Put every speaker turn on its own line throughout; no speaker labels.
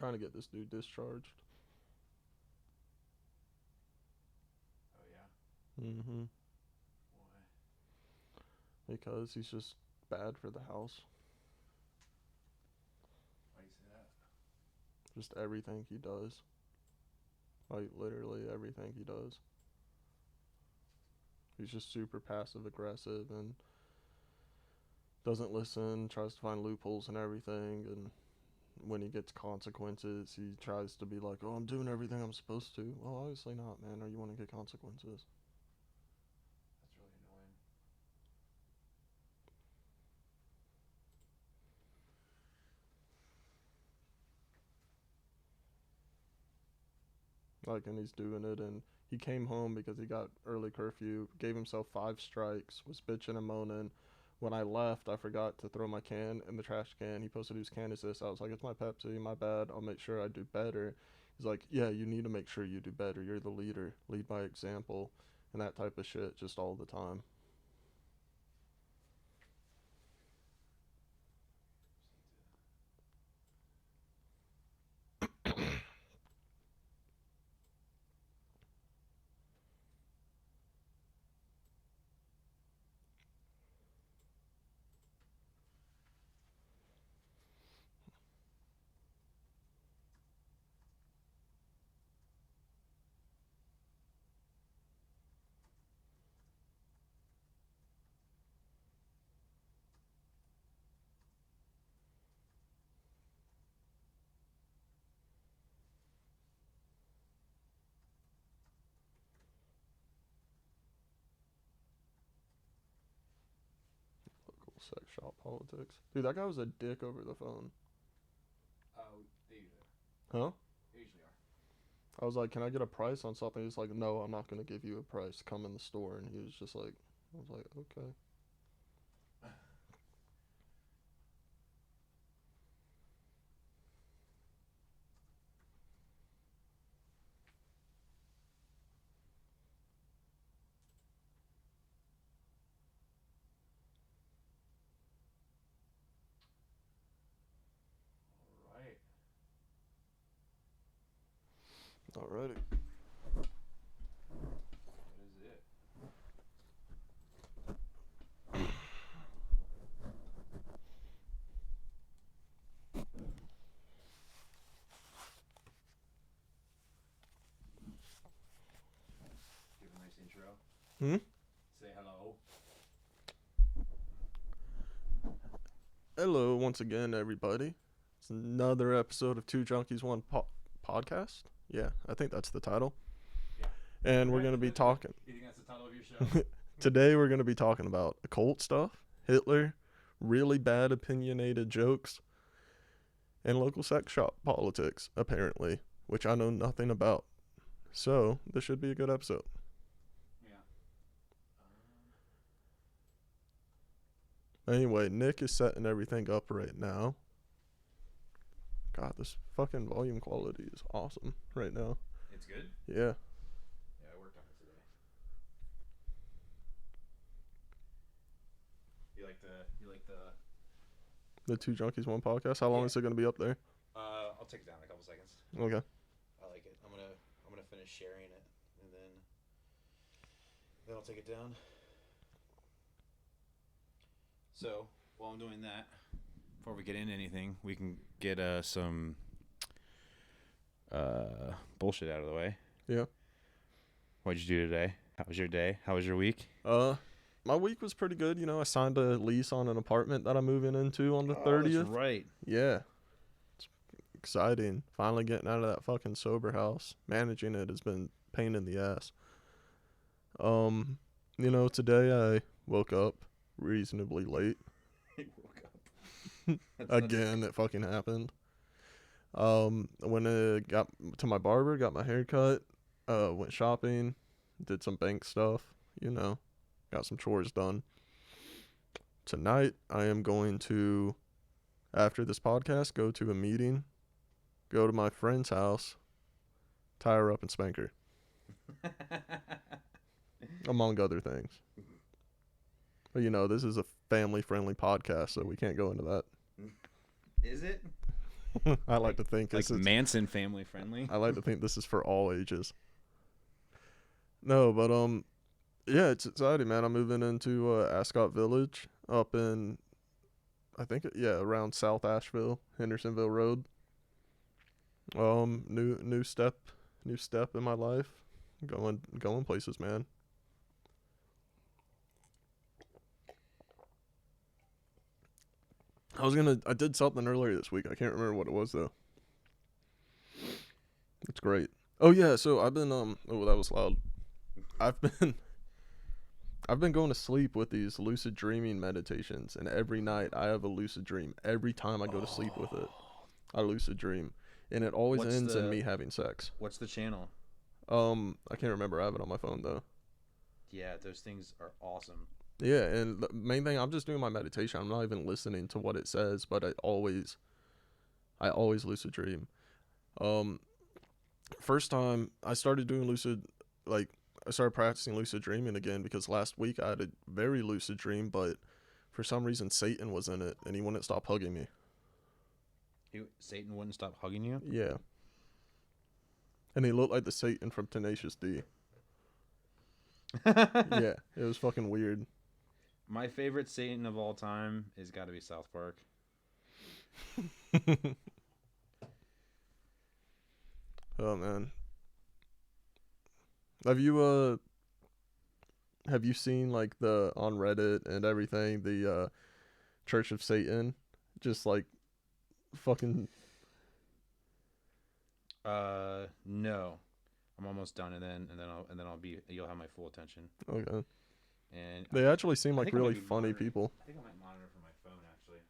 trying to get this dude discharged.
Oh yeah.
Mm-hmm.
Why?
Because he's just bad for the house.
Why do you say that?
Just everything he does. Like, literally everything he does. He's just super passive aggressive and doesn't listen, tries to find loopholes and everything, and when he gets consequences, he tries to be like, oh, I'm doing everything I'm supposed to. Well, obviously not, man, or you want to get consequences.
That's really annoying.
Like, and he's doing it, and he came home because he got early curfew, gave himself 5 strikes, was bitching and moaning. When I left, I forgot to throw my can in the trash can. He posted, whose can is this? I was like, it's my Pepsi, my bad. I'll make sure I do better. He's like, yeah, you need to make sure you do better. You're the leader. Lead by example. And that type of shit just all the time. Local sex shop politics. Dude, that guy was a dick over the phone.
Oh, they usually
Huh?
They usually are.
I was like, can I get a price on something? He's like, no, I'm not going to give you a price. Come in the store. And he was just like, I was like, okay.
All right.
Alrighty.
That is it. Give a nice intro.
Hmm?
Say hello.
Hello, once again, everybody. It's another episode of Two Junkies, One Podcast. Yeah, I think that's the title.
Yeah.
And we're going to be talking.
You think that's the title of your show?
Today, we're going to be talking about occult stuff, Hitler, really bad opinionated jokes, and local sex shop politics, apparently, which I know nothing about. So, this should be a good episode.
Yeah.
Anyway, Nick is setting everything up right now. God, this fucking volume quality is awesome right now.
It's good?
Yeah.
Yeah, I worked on it today. You like the
The Two Junkies, One Podcast. How long
Yeah.
is it going to be up there?
I'll take it down in a couple seconds.
Okay.
I like it. I'm gonna finish sharing it and then I'll take it down. So while I'm doing that, before we get into anything, we can get some bullshit out of the way.
Yeah.
What'd you do today? How was your day? How was your week?
My week was pretty good. You know, I signed a lease on an apartment that I'm moving into on the 30th.
That's right.
Yeah. It's exciting. Finally getting out of that fucking sober house. Managing it has been a pain in the ass. You know, today I woke up reasonably late.
You woke up.
Again, it fucking happened. When I got to my barber, got my hair cut, went shopping, did some bank stuff, you know, got some chores done. Tonight, I am going to, after this podcast, go to a meeting, go to my friend's house, tie her up and spank her, among other things. But, you know, this is a family-friendly podcast, so we can't go into that.
Is it?
I like to think
like
this is.
Manson family friendly.
I like to think this is for all ages. No, but yeah, it's exciting, man. I'm moving into Ascot Village up in, I think, around South Asheville, Hendersonville Road. New step in my life. Going places, man. I did something earlier this week. I can't remember what it was though. It's great. Oh yeah, so I've been oh, that was loud. I've been I've been going to sleep with these lucid dreaming meditations, and every night I have a lucid dream. Every time I go to sleep with it, I lucid dream, and it always
What's
ends in
the
me having sex.
What's the channel?
I can't remember. I have it on my phone though.
Yeah, those things are awesome.
Yeah, and the main thing, I'm just doing my meditation. I'm not even listening to what it says, but I always lucid dream. Um, First time I started doing lucid, like I started practicing lucid dreaming again because last week I had a very lucid dream, but for some reason Satan was in it and he wouldn't stop hugging me.
Satan wouldn't stop hugging you?
Yeah, and he looked like the Satan from Tenacious D. Yeah, it was fucking weird.
My favorite Satan of all time is got to be South Park.
Oh man, have you seen like the on Reddit and everything the Church of Satan, just like fucking.
No. I'm almost done, and then you'll have my full attention.
Okay.
And
They actually seem
I
like
think I might
really
be
funny
monitoring-
people.
I think I might monitor from my phone actually,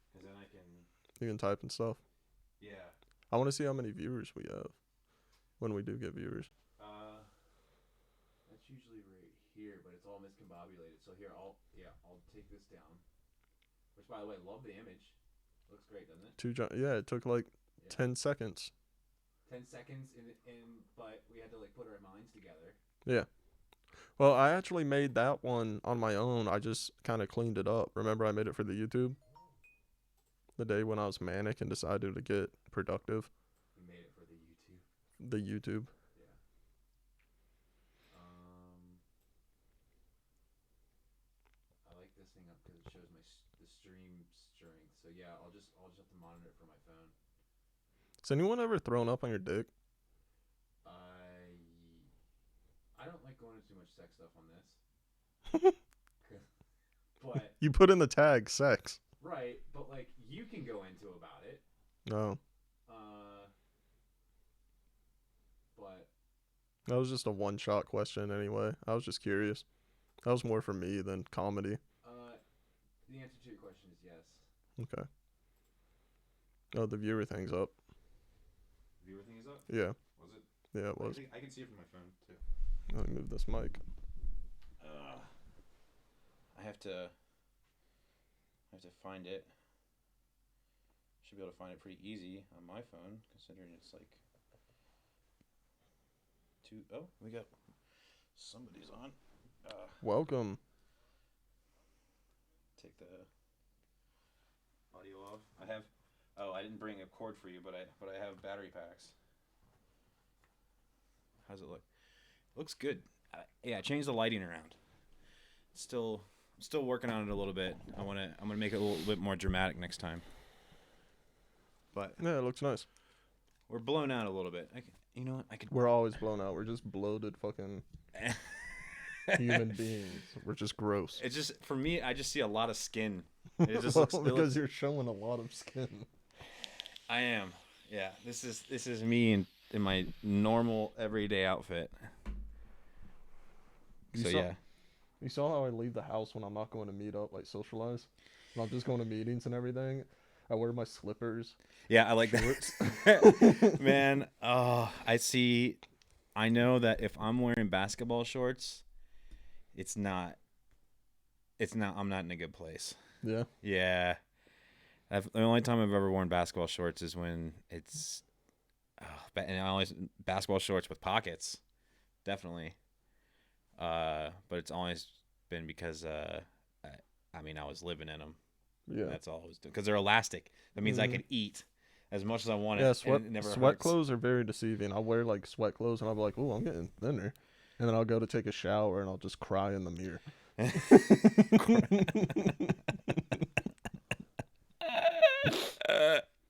because then I can.
You can type and stuff.
Yeah.
I want to see how many viewers we have when we do get viewers.
That's usually right here, but it's all miscombobulated. So here, I'll take this down. Which, by the way, love the image. Looks great, doesn't it?
Yeah, it took like
Yeah.
10 seconds.
10 seconds but we had to like put our minds together.
Yeah. Well, I actually made that one on my own. I just kind of cleaned it up. Remember, I made it for the YouTube? The day when I was manic and decided to get productive.
We made it for the YouTube.
The YouTube.
Yeah. I like this thing up because it shows the stream strength. So yeah, I'll just have to monitor it from my phone.
Has anyone ever thrown up on your dick?
I don't like going into too much sex stuff on this. But
You put in the tag sex.
right, but like you can go into about it.
No.
But
That was just a one-shot question anyway. I was just curious. That was more for me than comedy.
the answer to your question is yes.
Okay. Oh, the viewer thing's up.
The viewer thing is up?
Yeah.
Was it?
Yeah, it was.
I can see it from my phone too.
Let me move this mic.
I have to find it. Should be able to find it pretty easy on my phone, considering it's like oh, we got somebody's on.
Welcome.
Take the audio off. I didn't bring a cord for you, but I have battery packs. How's it look? Looks good. I changed the lighting around. Still working on it a little bit. I'm gonna make it a little bit more dramatic next time. But
Yeah, it looks nice.
we're blown out a little bit. You know what? I could.
We're always blown out. We're just bloated fucking human beings. We're just gross.
It's just for me. I just see a lot of skin. It just
Well,
looks
because you're showing a lot of skin.
I am. Yeah. This is me in my normal everyday outfit.
You
So
saw-
yeah.
You saw how I leave the house when I'm not going to meet up, like socialize? When I'm just going to meetings and everything. I wear my slippers.
Yeah, I like that. Man, I know that if I'm wearing basketball shorts, I'm not in a good place.
Yeah.
Yeah. The only time I've ever worn basketball shorts is when it's and I always basketball shorts with pockets. Definitely. But it's always been because I was living in them.
Yeah.
That's all I was doing. Because they're elastic. That means I could eat. as much as I want
Yeah,
it. And it never
sweat
hurts.
clothes are very deceiving. I'll wear like sweat clothes and I'll be like, "Oh, I'm getting thinner," and then I'll go to take a shower and I'll just cry in the mirror.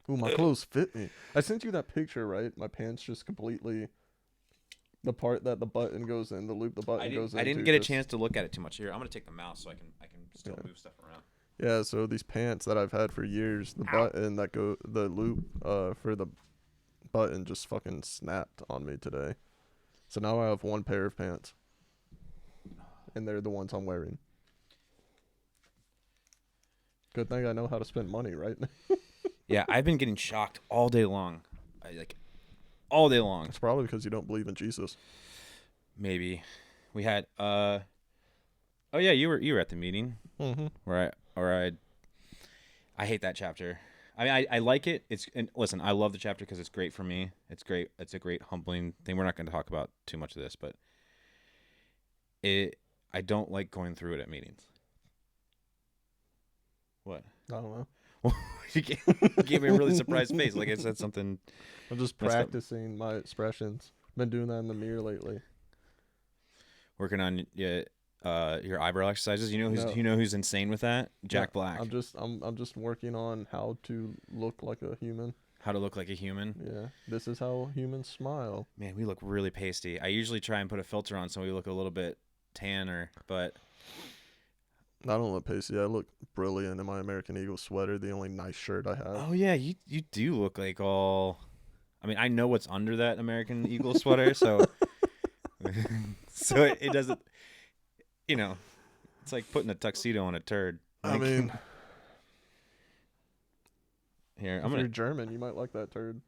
Ooh, my clothes fit me. I sent you that picture, right? My pants just completely. The part that the button goes in, the loop the button goes into.
I didn't get a chance to look at it too much. Here, I'm gonna take the mouse so I can still move stuff around.
Yeah, so these pants that I've had for years, the button that the loop for the button just fucking snapped on me today. So now I have one pair of pants. And they're the ones I'm wearing. Good thing I know how to spend money, right?
Yeah, I've been getting shocked all day long. All day long.
It's probably because you don't believe in Jesus.
Maybe. We had oh yeah, you were at the meeting.
Mm-hmm.
I hate that chapter. I mean, I like it. Listen, I love the chapter because it's great for me. It's great. It's a great humbling thing. We're not going to talk about too much of this, but I don't like going through it at meetings. What?
I don't know.
You gave me a really surprised face, like I said something.
I'm just practicing my expressions. Been doing that in the mirror lately.
Working on your eyebrow exercises. You know who's insane with that? Jack Black.
I'm just working on how to look like a human.
How to look like a human.
Yeah, this is how humans smile.
Man, we look really pasty. I usually try and put a filter on so we look a little bit tanner, but
I don't look pasty. I look brilliant in my American Eagle sweater, the only nice shirt I have.
Oh yeah, you do look like all. I mean, I know what's under that American Eagle sweater, so so it doesn't. You know, it's like putting a tuxedo on a turd.
I mean,
here
if you're German, you might like that turd.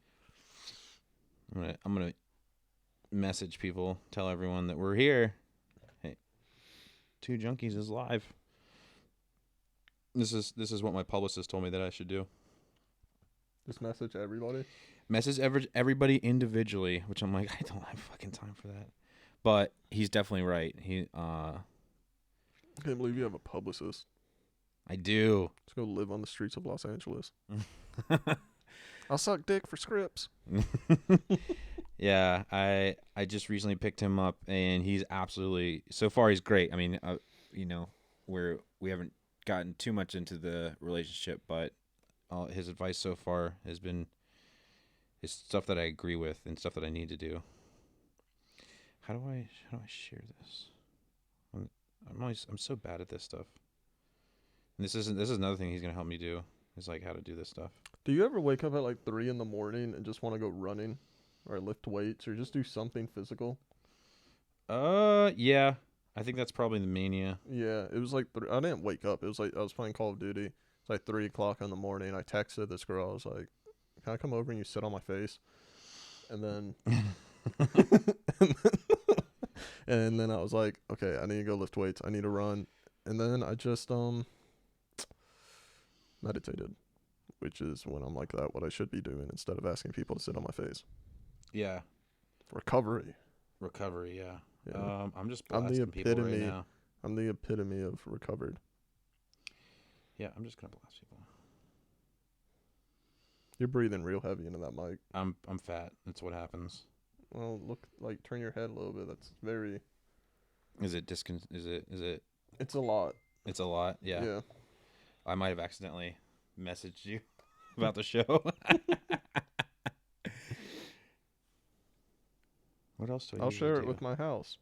I'm gonna message people, tell everyone that we're here. Hey, Two Junkies is live. This is what my publicist told me that I should do.
Just message everybody.
Message everybody individually, which I'm like, I don't have fucking time for that. But he's definitely right.
I can't believe you have a publicist.
I do.
Let's go live on the streets of Los Angeles. I'll suck dick for scripts.
Yeah, I just recently picked him up, and he's absolutely, so far he's great. I mean, we haven't gotten too much into the relationship, but his advice so far has been is stuff that I agree with and stuff that I need to do. How do I share this? I'm so bad at this stuff. And this is another thing he's gonna help me do. Is like how to do this stuff.
Do you ever wake up at like 3 a.m. and just want to go running, or lift weights, or just do something physical?
Yeah. I think that's probably the mania.
Yeah, it was like I didn't wake up. It was like I was playing Call of Duty. It's like 3 o'clock in the morning. I texted this girl. I was like, "Can I come over and you sit on my face?" And then, and then I was like, "Okay, I need to go lift weights. I need to run." And then I just meditated, which is when I'm like that, what I should be doing instead of asking people to sit on my face.
Yeah.
Recovery,
yeah.
Yeah.
I'm just blasting people right now.
I'm the epitome of recovered.
Yeah, I'm just gonna blast people.
You're breathing real heavy into that mic.
I'm fat. That's what happens.
Well, turn your head a little bit. That's very.
Is it?
It's a lot.
It's a lot. Yeah.
Yeah.
I might have accidentally messaged you about the show. What else do I?
I'll share it with my house.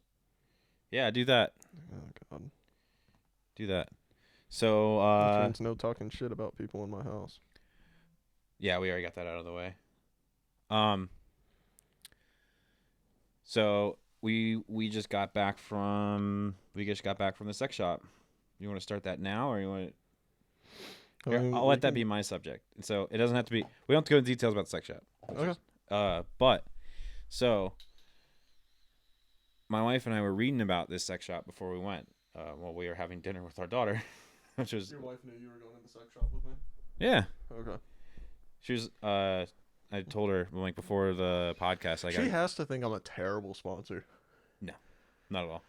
Yeah, do that.
Oh God.
Do that. So.
Which means no talking shit about people in my house.
Yeah, we already got that out of the way. So we just got back from the sex shop. You want to start that now, or you want to? Here, I'll let that be my subject. So it doesn't have to be. We don't have to go into details about the sex shop.
Okay.
But so my wife and I were reading about this sex shop before we went. While we were having dinner with our daughter, which was.
Your wife knew you were going to the sex shop with me?
Yeah.
Okay.
She was. I told her like before the podcast.
She has to think I'm a terrible sponsor.
No, not at all.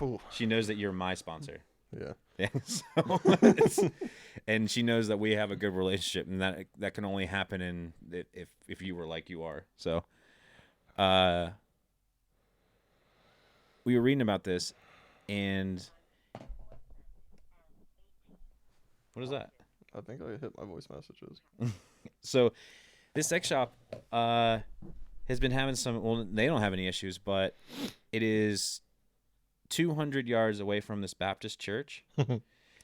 Ooh.
She knows that you're my sponsor.
Yeah.
Yeah, and she knows that we have a good relationship, and that can only happen if you were like you are. So, we were reading about this, and what is that?
I think I hit my voice messages.
So, this sex shop has been having some. Well, they don't have any issues, but it is 200 yards away from this Baptist church.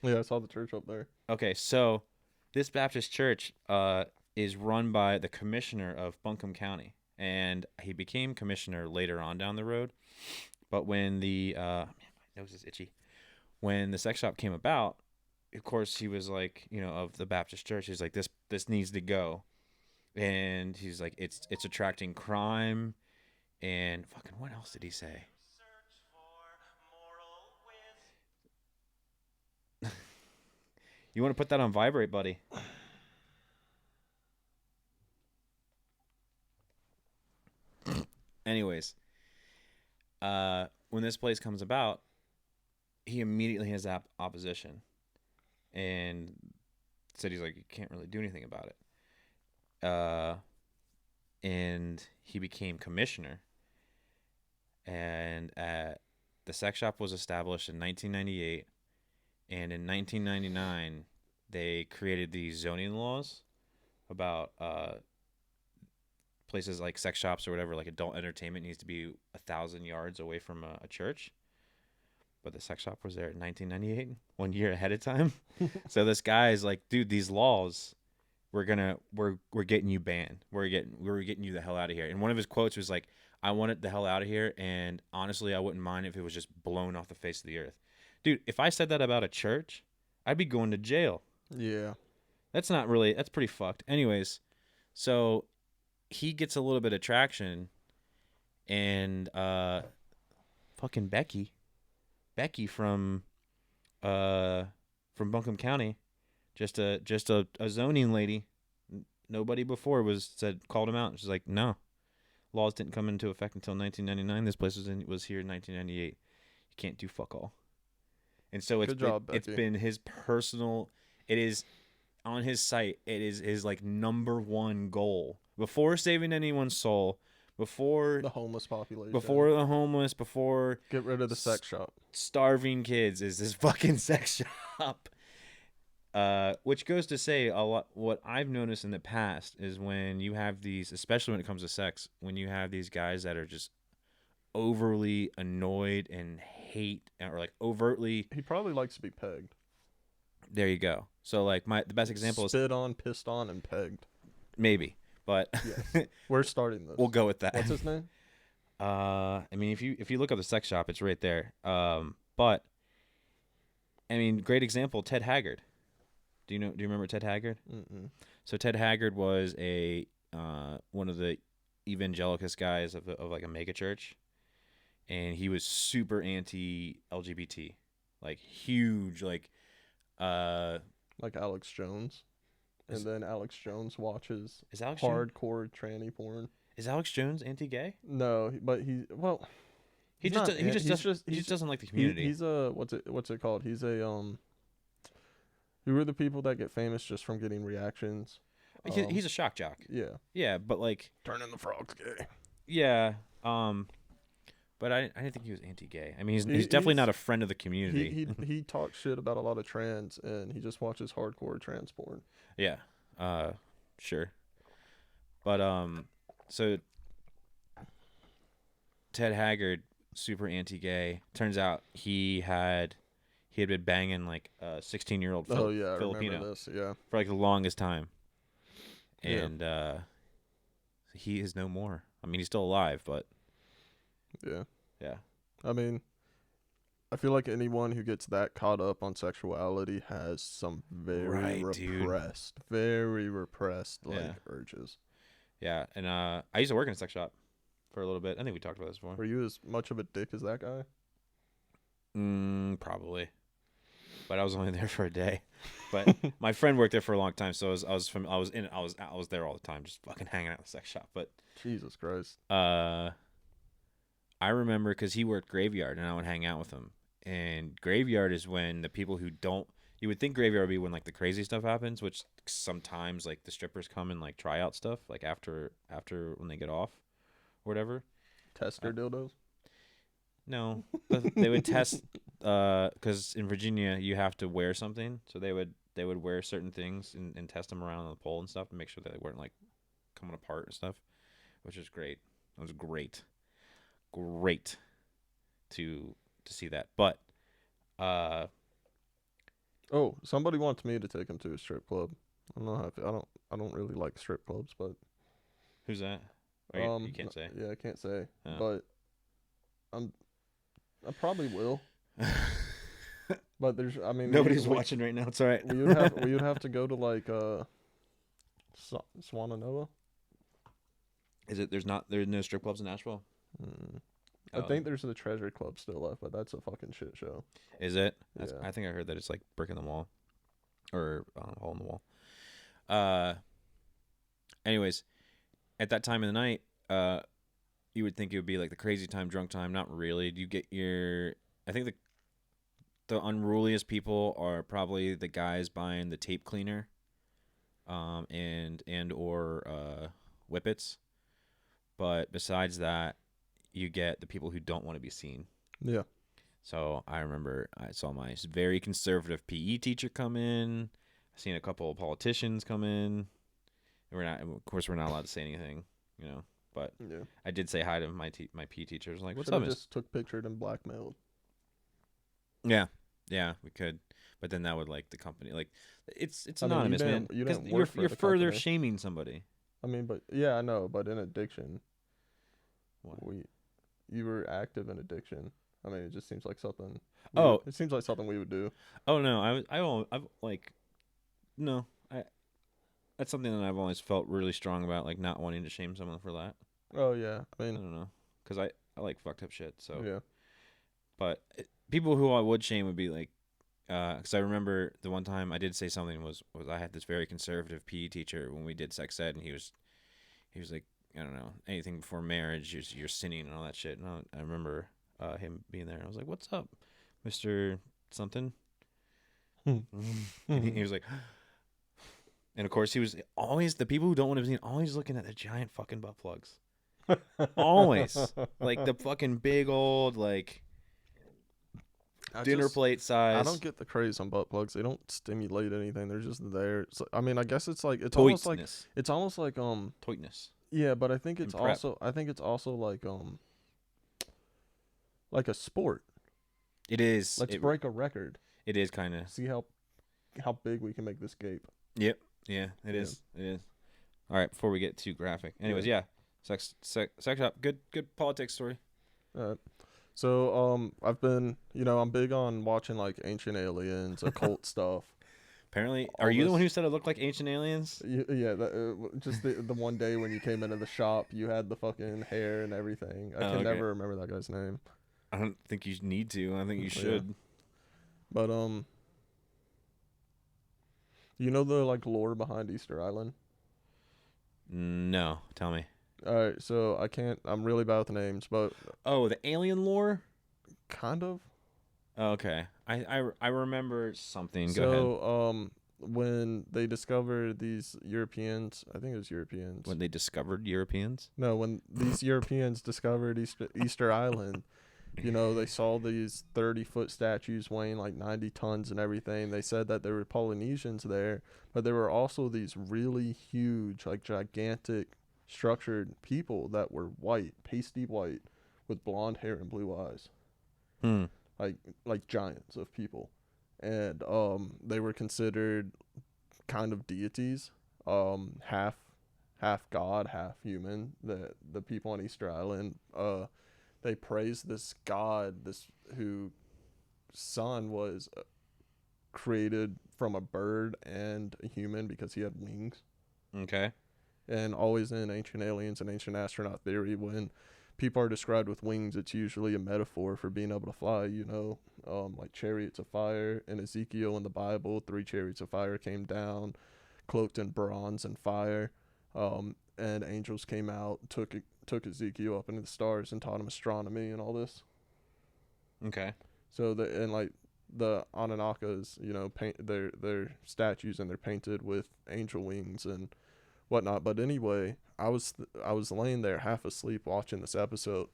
Yeah, I saw the church up there.
Okay, so this Baptist church is run by the commissioner of Buncombe County, and he became commissioner later on down the road. But when the man, my nose is itchy. When the sex shop came about, of course he was like, of the Baptist church, he's like, this needs to go, and he's like, it's attracting crime, and fucking what else did he say? You want to put that on vibrate, buddy? Anyways, when this place comes about, he immediately has opposition, and said he's like, you can't really do anything about it. And he became commissioner, and the sex shop was established in 1998. And in 1999, they created these zoning laws about places like sex shops or whatever, like adult entertainment needs to be 1,000 yards away from a church. But the sex shop was there in 1998, 1 year ahead of time. So this guy is like, dude, these laws, we're getting you banned. We're getting you the hell out of here. And one of his quotes was like, I want it the hell out of here, and honestly, I wouldn't mind if it was just blown off the face of the earth. Dude, if I said that about a church, I'd be going to jail.
Yeah.
That's pretty fucked. Anyways, so he gets a little bit of traction, and fucking Becky from Buncombe County, just a zoning lady. Nobody before called him out. She's like, no, laws didn't come into effect until 1999. This place was here in 1998. You can't do fuck all. And so it's been his personal. It is on his site. It is his like number one goal before saving anyone's soul, before
the homeless population,
before
get rid of the sex shop,
starving kids, is this fucking sex shop. Which goes to say a lot. What I've noticed in the past is when you have these, especially when it comes to sex, when you have these guys that are just overly annoyed and hate, or like overtly,
he probably likes to be pegged.
There you go. So like the best example is
spit on, pissed on, and pegged.
Maybe, but
yes. We're starting this.
We'll go with that.
What's his name?
I mean, if you look up the sex shop, it's right there. But I mean, great example, Ted Haggard. Do you remember Ted Haggard?
Mm-mm.
So Ted Haggard was one of the evangelicus guys of like a mega church, and he was super anti-LGBT, like huge, like
Alex Jones. And then Alex Jones watches
hardcore
tranny porn.
Is Alex Jones anti-gay?
No, but he
just doesn't like the community.
He's a what's it called? He's a who are the people that get famous just from getting reactions?
He's a shock jock.
Yeah.
Yeah, but like
turning the frogs gay.
Yeah. But I didn't think he was anti-gay. I mean, he's definitely not a friend of the community.
He talks shit about a lot of trans, and he just watches hardcore trans porn.
Yeah. Sure. But so Ted Haggard, super anti-gay. Turns out he had been banging like a 16-year-old Filipino.
I remember this, yeah.
For like the longest time. And he is no more. I mean, he's still alive, but
yeah.
Yeah.
I mean, I feel like anyone who gets that caught up on sexuality has some very repressed urges.
Yeah, and I used to work in a sex shop for a little bit. I think we talked about this before.
Were you as much of a dick as that guy?
Probably. But I was only there for a day. But my friend worked there for a long time, so I was there all the time, just fucking hanging out in the sex shop. But
Jesus Christ.
I remember because he worked graveyard, and I would hang out with him. And graveyard is when the people who don't. You would think graveyard would be when like the crazy stuff happens, which sometimes like the strippers come and like try out stuff like after when they get off or whatever.
Tester dildos.
No, but they would test because in Virginia you have to wear something, so they would wear certain things and test them around on the pole and stuff and make sure that they weren't like coming apart and stuff, which is great. It was great to see that. But
Oh, somebody wants me to take him to a strip club. I don't know how I don't really like strip clubs, but
who's that? You can't say.
Yeah, I can't say.
Oh.
But I probably will. But
Nobody's watching right now. It's all right.
we would have to go to like Swananoa.
Is it there's no strip clubs in Nashville?
I think there's the Treasure Club still left, but that's a fucking shit show.
Is it?
Yeah.
I think I heard that it's like brick in the wall or hole in the wall. Anyways, at that time of the night, you would think it would be like the crazy time, drunk time. Not really. You get I think the unruliest people are probably the guys buying the tape cleaner, and or whippets. But besides that, you get the people who don't want to be seen.
Yeah.
So I remember I saw my very conservative PE teacher come in. I seen a couple of politicians come in. Of course, we're not allowed to say anything, But
yeah.
I did say hi to my PE teacher. I was like, "What's
Should've
up?"
Just took pictured and blackmailed.
Yeah, we could, but then that would like the company like it's
I mean,
anonymous, man.
you
Because
didn't work for
you're
the
further
company.
shaming somebody.
I mean, but yeah, I know. But in addiction,
What?
you were active in addiction. I mean, it just seems like something. It seems like something we would do.
Oh no, I've like, no, that's something that I've always felt really strong about, like not wanting to shame someone for that.
Oh yeah, I
I
mean,
don't know, because I like fucked up shit. So
yeah,
but people who I would shame would be like, because I remember the one time I did say something was I had this very conservative PE teacher when we did sex ed, and he was like, I don't know, anything before marriage, you're sinning and all that shit. And I remember him being there. I was like, "What's up, Mr. Something?" And he was like, and of course he was always, the people who don't want to be seen always looking at the giant fucking butt plugs, always like the fucking big old like dinner plate size.
I don't get the craze on butt plugs. They don't stimulate anything. They're just there. I mean, I guess it's like
Toitness.
almost like
Toitness.
Yeah, but I think it's
And prep.
also like a sport.
It is.
Let's break a record.
It is kind of.
See how big we can make this gape.
Yep. Yeah, it is. It is. All right, before we get too graphic. Anyways, yeah. Sex shop. Good politics story.
So I've been, I'm big on watching like Ancient Aliens, occult stuff.
Apparently, are you the one who said it looked like Ancient Aliens?
Yeah, just the one day when you came into the shop, you had the fucking hair and everything. I can never remember that guy's name.
I don't think you need to. I think you should.
Yeah. But you know the like lore behind Easter Island?
No, tell me.
All right, so I'm really bad with names, but
Oh, the alien lore?
kind of.
Okay. I remember something. Go ahead.
So when they discovered these Europeans, I think it was Europeans.
When they discovered Europeans?
No, when these Europeans discovered Easter Island, they saw these 30-foot statues weighing like 90 tons and everything. They said that there were Polynesians there, but there were also these really huge, like gigantic, structured people that were white, pasty white, with blonde hair and blue eyes. Like giants of people. And they were considered kind of deities, half god, half human. The people on Easter Island, they praised this god, whose son was created from a bird and a human because he had wings.
Okay.
And always in Ancient Aliens and Ancient Astronaut Theory, when people are described with wings, it's usually a metaphor for being able to fly, like chariots of fire. In Ezekiel in the Bible, 3 chariots of fire came down, cloaked in bronze and fire. And angels came out, took Ezekiel up into the stars and taught him astronomy and all this.
Okay.
So and like the Anunnakas, you know, paint their statues and they're painted with angel wings and whatnot. But anyway, I was laying there half asleep watching this episode,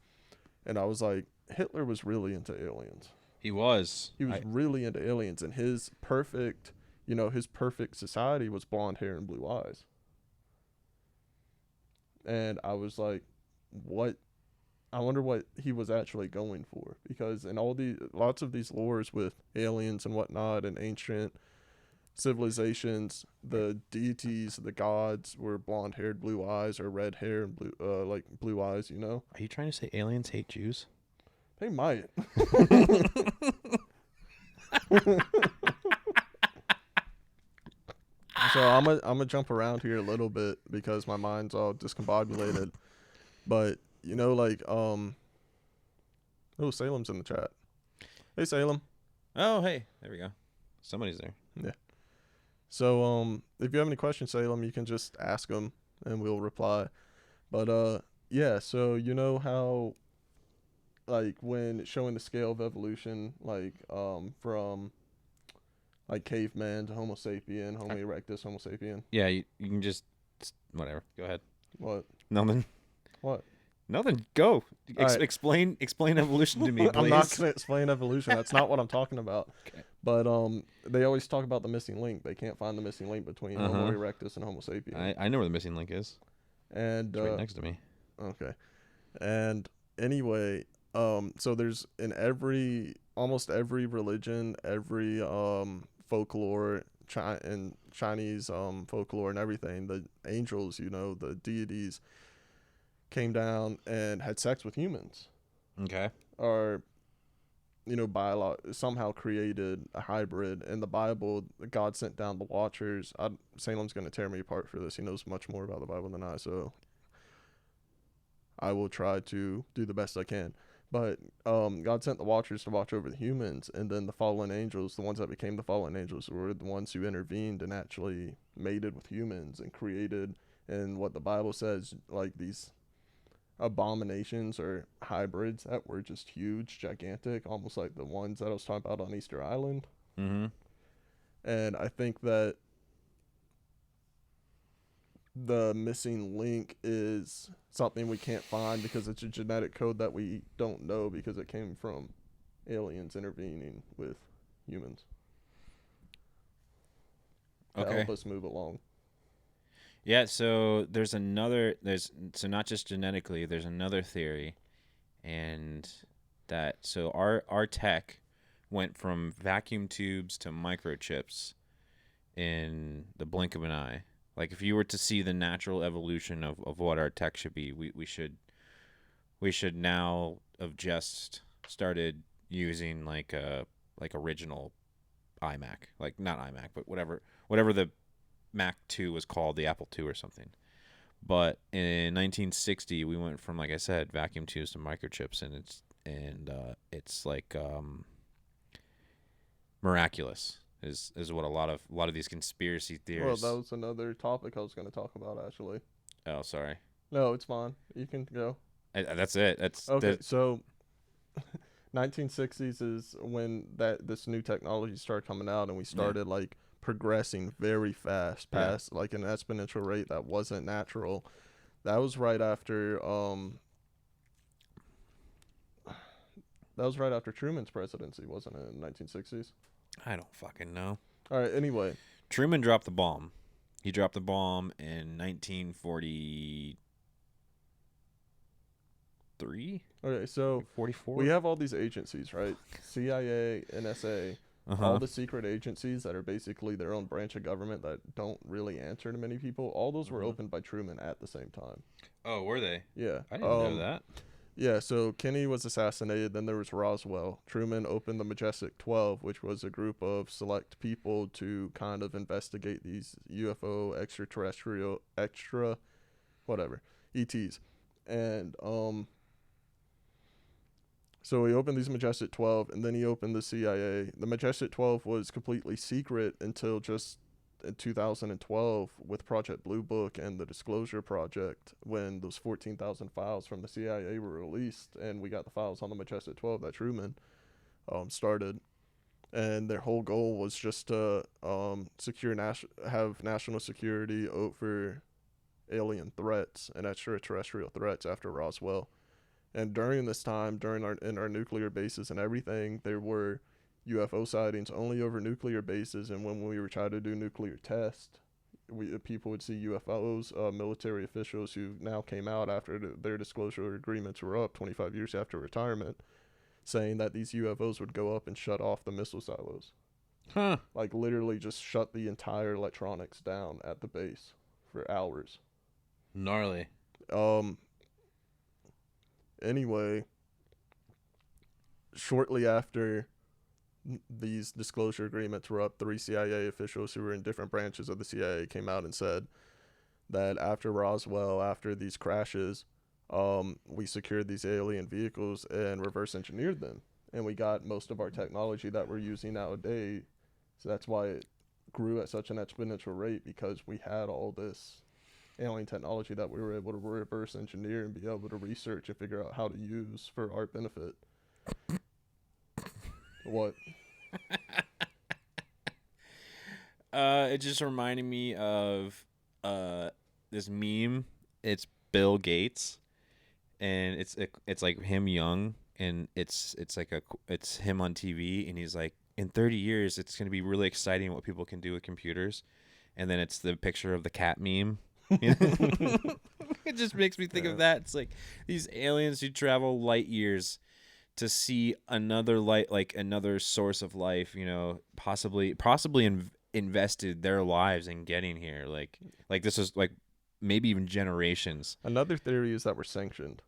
and I was like, Hitler was really into aliens.
He was.
He was really into aliens, and his perfect, you know, his perfect society was blonde hair and blue eyes. And I was like, what? I wonder what he was actually going for, because in all the lots of these lores with aliens and whatnot and ancient civilizations, the deities, the gods were blonde haired, blue eyes, or red hair and blue eyes. You know,
Are you trying to say aliens hate Jews?
they might. So I'm gonna jump around here a little bit because my mind's all discombobulated. But you know, like oh, Salem's in the chat. Hey Salem.
Oh, hey, there we go. Somebody's there.
Yeah. So if you have any questions, Salem, you can just ask them and we'll reply. But yeah. So you know how, like, when showing the scale of evolution, like from like caveman to Homo sapien, Homo erectus, Homo sapien.
Yeah, you can just whatever. Go ahead.
What?
Nothing.
What?
Nothing. Go.
Alright.
Explain evolution to me, please.
I'm not gonna explain evolution. That's not what I'm talking about.
Okay.
But they always talk about the missing link. They can't find the missing link between Homo erectus and Homo sapien.
I know where the missing link is.
And
It's right next to me.
okay. And anyway, so there's in almost every religion, every folklore, and Chinese folklore and everything, the angels, you know, the deities came down and had sex with humans.
Okay.
Or, you know, somehow created a hybrid. In the Bible, God sent down the Watchers. Salem's going to tear me apart for this. He knows much more about the Bible than I, so I will try to do the best I can. But God sent the Watchers to watch over the humans, and then the fallen angels, the ones that became the fallen angels, were the ones who intervened and actually mated with humans and created, and what the Bible says, like these abominations or hybrids that were just huge, gigantic, almost like the ones that I was talking about on Easter Island.
Mm-hmm.
And I think that the missing link is something we can't find because it's a genetic code that we don't know because it came from aliens intervening with humans to help us move along.
Yeah, so there's not just genetically, there's another theory, and so our tech went from vacuum tubes to microchips in the blink of an eye. Like, if you were to see the natural evolution of what our tech should be, we should now have just started using like original iMac, like not iMac, but whatever the Mac 2 was called, the Apple II or something. But in 1960, we went from, like I said, vacuum tubes to microchips, and it's like miraculous. Is what a lot of these conspiracy theories.
Well, that was another topic I was going to talk about, actually.
Oh, sorry.
No, it's fine. You can go.
That's it. That's
okay. So, 1960s is when this new technology started coming out, and we started like progressing very fast past like an exponential rate that wasn't natural. That was right after Truman's presidency, wasn't it, in 1960s?
I don't fucking know.
All right, anyway.
Truman dropped the bomb. He dropped the bomb in 1943?
Okay, so
44?
we have all these agencies, right? CIA, NSA, all the secret agencies that are basically their own branch of government that don't really answer to many people. All those were opened by Truman at the same time.
Oh, were they?
Yeah.
I didn't know that.
Yeah, so Kennedy was assassinated, then there was Roswell. Truman opened the Majestic 12, which was a group of select people to kind of investigate these UFO, ETs. And so he opened these Majestic 12, and then he opened the CIA. The Majestic 12 was completely secret until just in 2012 with Project Blue Book and the Disclosure Project, when those 14,000 files from the CIA were released, and we got the files on the Majestic 12 that Truman started, and their whole goal was just to have national security over alien threats and extraterrestrial threats after Roswell. And during this time, in our nuclear bases and everything, there were UFO sightings only over nuclear bases. And when we were trying to do nuclear tests, people would see UFOs. Military officials who now came out after their disclosure agreements were up 25 years after retirement, saying that these UFOs would go up and shut off the missile silos.
Huh.
Like literally just shut the entire electronics down at the base for hours.
Gnarly.
Anyway, shortly after these disclosure agreements were up, 3 CIA officials who were in different branches of the CIA came out and said that after Roswell, after these crashes, we secured these alien vehicles and reverse engineered them. And we got most of our technology that we're using nowadays. So that's why it grew at such an exponential rate, because we had all this alien technology that we were able to reverse engineer and be able to research and figure out how to use for our benefit. What?
It just reminded me of this meme. It's Bill Gates, and it's like him young, and it's him on TV, and he's like, in 30 years it's going to be really exciting what people can do with computers. And then it's the picture of the cat meme. It just makes me think of that. It's like these aliens who travel light years to see another another source of life, possibly invested their lives in getting here. Like this is like maybe even generations.
Another theory is that we're sanctioned.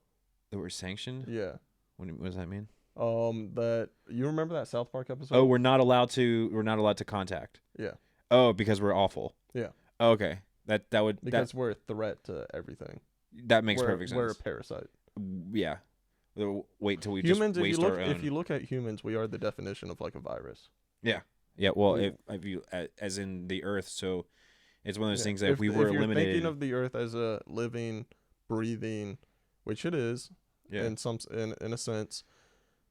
That we're sanctioned?
Yeah.
What does that mean?
That you remember that South Park episode?
Oh, we're not allowed to contact.
Yeah.
Oh, because we're awful.
Yeah.
Oh, okay. Because
we're a threat to everything.
That makes perfect sense.
We're a parasite.
Yeah. Wait till we
humans,
just waste our own.
If you look at humans, we are the definition of like a virus.
Yeah. Yeah. Well, if you as in the Earth, so it's one of those things that if we were eliminated.
If you're thinking of the Earth as a living, breathing, which it is, in a sense,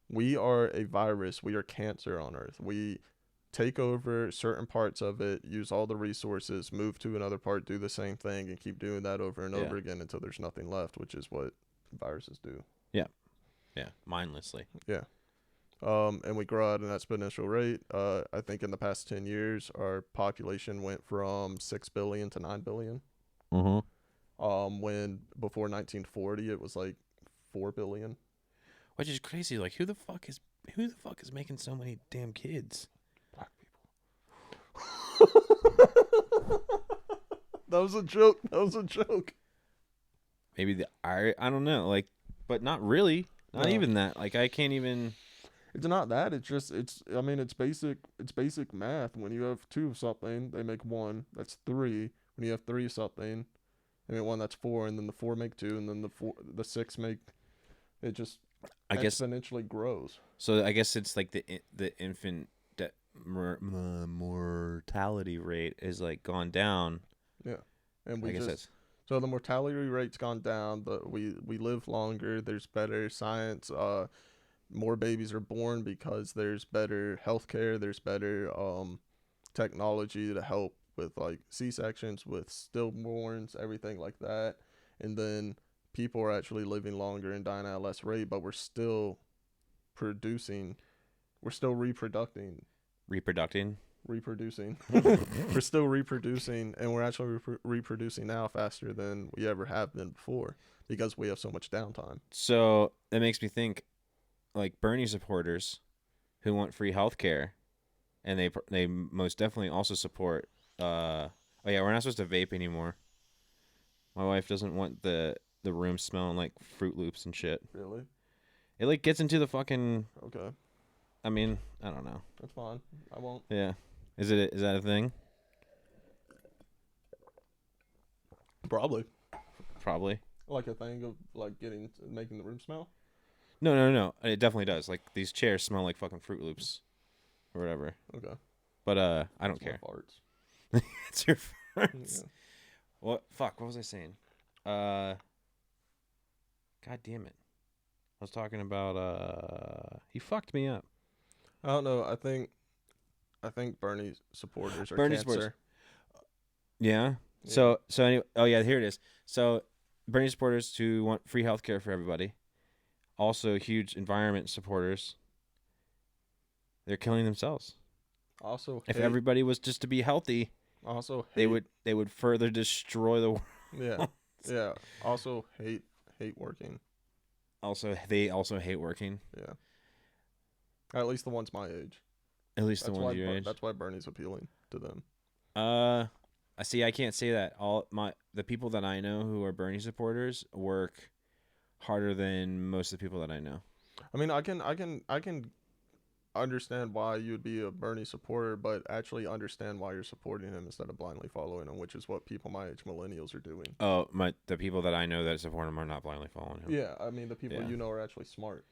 we are a virus. We are cancer on Earth. We take over certain parts of it, use all the resources, move to another part, do the same thing, and keep doing that over and over again until there's nothing left, which is what viruses do.
Yeah. Yeah. Mindlessly.
Yeah. And we grow at an exponential rate. I think in the past 10 years, our population went from 6 billion to 9 billion.
Mm-hmm.
When before 1940, it was like 4 billion.
Which is crazy. Like, who the fuck is making so many damn kids?
Black people. That was a joke.
Maybe I don't know. Like, but not really. Not even that. Like, I can't even.
It's not that. It's just it's basic math. When you have 2 of something, they make 1. That's 3. When you have 3 of something, they make 1. That's 4. And then the 4 make 2. And then the 6 make. It just exponentially grows.
So I guess it's like the infant mortality rate is like gone down.
Yeah, and
so
the mortality rate's gone down. We live longer. There's better science. More babies are born because there's better healthcare. There's better technology to help with like C-sections, with stillborns, everything like that. And then people are actually living longer and dying at a less rate, but we're still producing. We're still reproducing. We're still reproducing, and we're actually reproducing now faster than we ever have been before because we have so much downtime.
So that makes me think, like Bernie supporters who want free healthcare, and they most definitely also support. Oh yeah, we're not supposed to vape anymore. My wife doesn't want the room smelling like Fruit Loops and shit.
Really?
It like gets into the fucking.
Okay.
I mean, I don't know.
That's fine. I won't.
Yeah. Is that a thing?
Probably.
Like
a thing of like making the room smell?
No. It definitely does. Like these chairs smell like fucking Fruit Loops or whatever.
Okay.
But I don't care.
Farts.
It's your farts. Yeah. What was I saying? God damn it. I was talking about he fucked me up.
I don't know. I think Bernie supporters are
Bernie
cancer.
supporters. Yeah.
Yeah.
So anyway, oh yeah, here it is. So Bernie supporters who want free healthcare for everybody, also huge environment supporters. They're killing themselves.
Also,
If
hate,
everybody was just to be healthy,
also
they
hate,
would further destroy the world.
yeah, yeah. Also hate working.
Also, they also hate working.
Yeah. At least the ones my age.
At least
That's
the
why
ones your age.
that's why Bernie's appealing to them.
I see. I can't say that. The people that I know who are Bernie supporters work harder than most of the people that I know.
I mean, I can understand why you would be a Bernie supporter, but actually understand why you're supporting him instead of blindly following him, which is what people my age, millennials, are doing.
Oh, the people that I know that support him are not blindly following him.
Yeah, I mean, the people
Yeah.
you know are actually smart.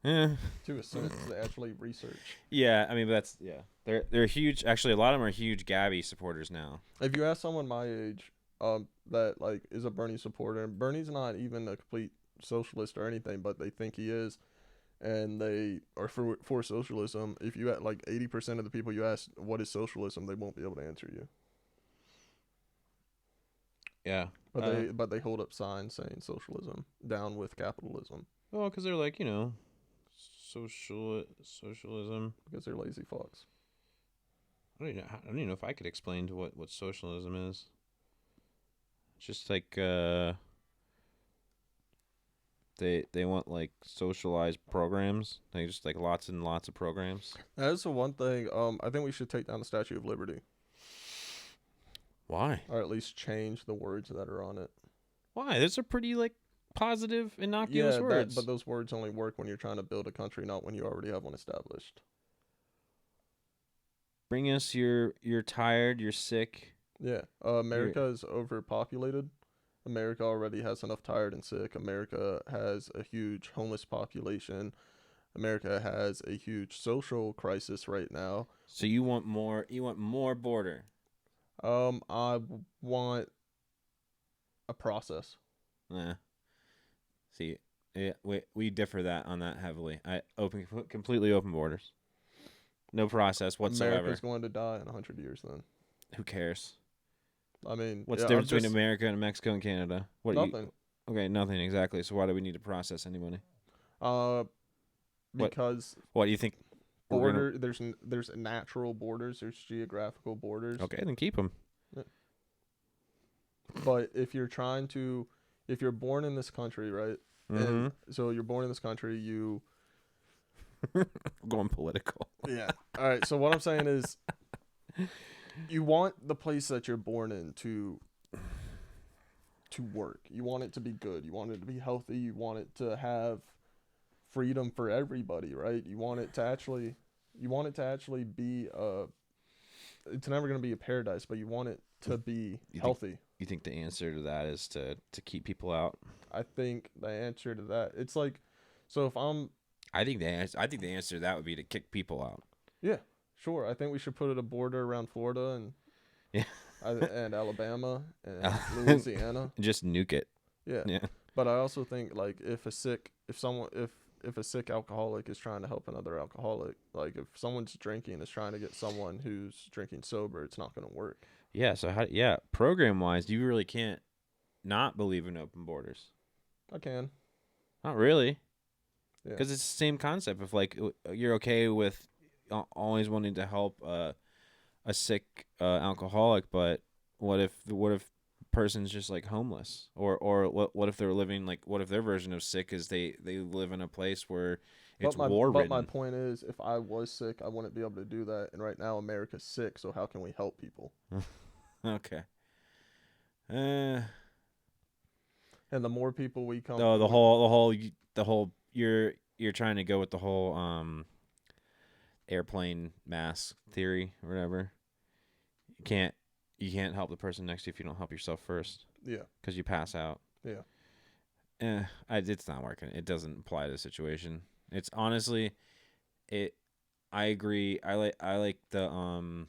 Yeah.
To a sense, they actually research.
Yeah, I mean, that's They're huge. Actually, a lot of them are huge Gabby supporters now.
If you ask someone my age, that like is a Bernie supporter, Bernie's not even a complete socialist or anything, but they think he is, and they are for socialism. If you at like 80% of the people you ask what is socialism, they won't be able to answer you.
Yeah.
But they hold up signs saying socialism, down with capitalism,
Well, because they're like, socialism.
because they're lazy fucks.
I don't even know if I could explain to what socialism is. It's just like they want like socialized programs. They just like lots and lots of programs.
That is the one thing. I think we should take down the Statue of Liberty,
Why?
or at least change the words that are on it.
Why? Those are pretty like positive, innocuous words.
But those words only work when you're trying to build a country, not when you already have one established.
Bring us you're tired, you're sick.
Yeah, America is overpopulated. America already has enough tired and sick. America has a huge homeless population. America has a huge social crisis right now.
So you want more border.
I want a process.
Nah. See, yeah, we differ on that heavily. Completely open borders. No process whatsoever.
America's going to die in 100 years then.
Who cares?
I mean,
What's the difference between America and Mexico and Canada?
Nothing.
Okay, nothing exactly. So why do we need to process anybody?
Because
what do you think?
There's natural borders, there's geographical borders.
Okay, then keep them.
But if you're born in this country, right?
Mm-hmm.
And so you're born in this country,
Going political.
Yeah. All right. So what I'm saying is, you want the place that you're born in to work. You want it to be good. You want it to be healthy. You want it to have freedom for everybody, right? You want it to actually be it's never going to be a paradise, but you want it to be healthy.
You think the answer to that is to keep people out?
I think the answer to that, it's like, so if
I think the answer to that would be to kick people out.
Yeah, sure. I think we should put a border around Florida and and Alabama and Louisiana.
Just nuke it.
Yeah. But I also think like if a sick alcoholic is trying to help another alcoholic, like if someone's drinking is trying to get someone who's drinking sober, it's not going to work.
Yeah. So program wise, you really can't not believe in open borders.
I can.
Not really.
Yeah.
Because it's the same concept of like you're okay with always wanting to help a sick alcoholic, but what if a person's just like homeless, or what if they're living like, what if their version of sick is they live in a place where it's war-ridden?
But my point is, if I was sick, I wouldn't be able to do that, and right now America's sick, so how can we help people?
Okay.
And the more people we come,
the whole you're trying to go with the whole airplane mask theory or whatever. You can't help the person next to you if you don't help yourself first.
Yeah.
Because you pass out.
Yeah.
It's not working. It doesn't apply to the situation. It's honestly, I agree. I like the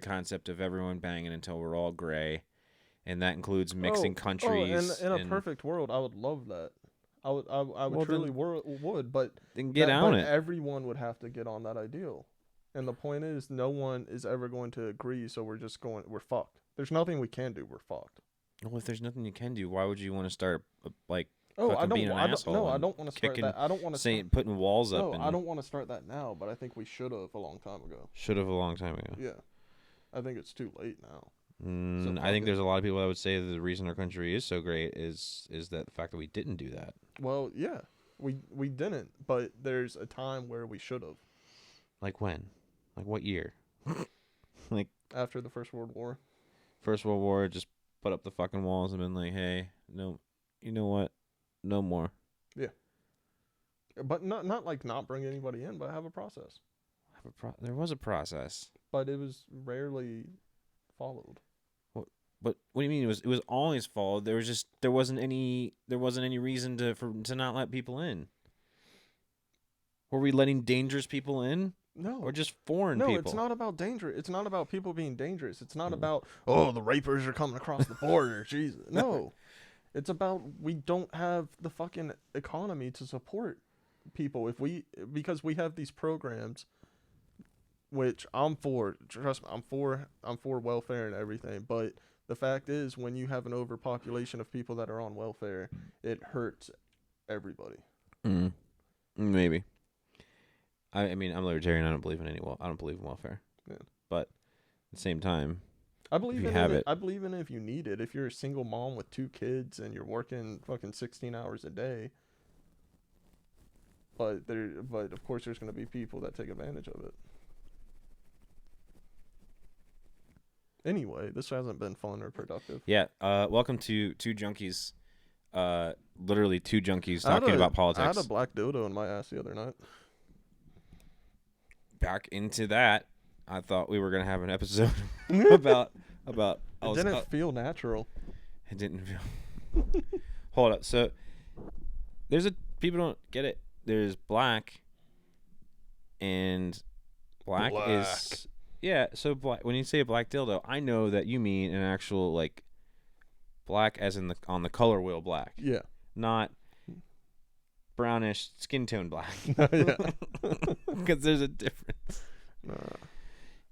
concept of everyone banging until we're all gray, and that includes mixing countries.
In a perfect world, I would love that. I would
Well,
truly
then-
would, but
Then get on
but
it.
everyone would have to get on that ideal. And the point is, no one is ever going to agree, so we're fucked. There's nothing we can do. We're fucked.
Well, if there's nothing you can do, why would you want to start like
Oh,
fucking being an asshole?
no, I
and
don't want to start
kicking,
that. I don't want to
saying, putting walls up.
No,
and
I don't want to start that now, but I think we should have a long time ago.
Should have a long time ago.
Yeah. I think it's too late now.
I think there's a lot of people that would say that the reason our country is so great is that the fact that we didn't do that.
Well, yeah. We didn't, but there's a time where we should have.
Like when? Like what year?
After the First World War.
First World War, just put up the fucking walls and been like, hey, no, you know what? No more.
But not like not bring anybody in, but have a process.
There was a process.
But it was rarely followed.
But what do you mean? It was always followed. There wasn't any reason to not let people in. Were we letting dangerous people in?
No.
Or just foreign
no,
people?
it's not about danger. It's not about people being dangerous. It's not about, oh, the rapers are coming across the border. Jesus. No. It's about we don't have the fucking economy to support people because we have these programs, which I'm for. Trust me, I'm for welfare and everything. But the fact is, when you have an overpopulation of people that are on welfare, it hurts everybody.
Maybe. I mean, I'm libertarian. I don't believe in I don't believe in welfare.
Yeah.
But at the same time,
I believe
you
in
have
it.
it.
I believe in it if you need it. If you're a single mom with 2 kids and you're working fucking 16 hours a day. But of course there's going to be people that take advantage of it. Anyway, this hasn't been fun or productive.
yeah. Welcome to two junkies. Literally 2 junkies talking about politics.
I had a black dildo in my ass the other night.
Back into that, I thought we were gonna have an episode about.
It didn't feel natural.
It didn't feel. Hold up. So people don't get it. There's black, and black is So black. When you say a black dildo, I know that you mean an actual like black, as in on the color wheel black.
Yeah.
Not brownish skin tone black.
Yeah.
Because there's a difference.
Nah.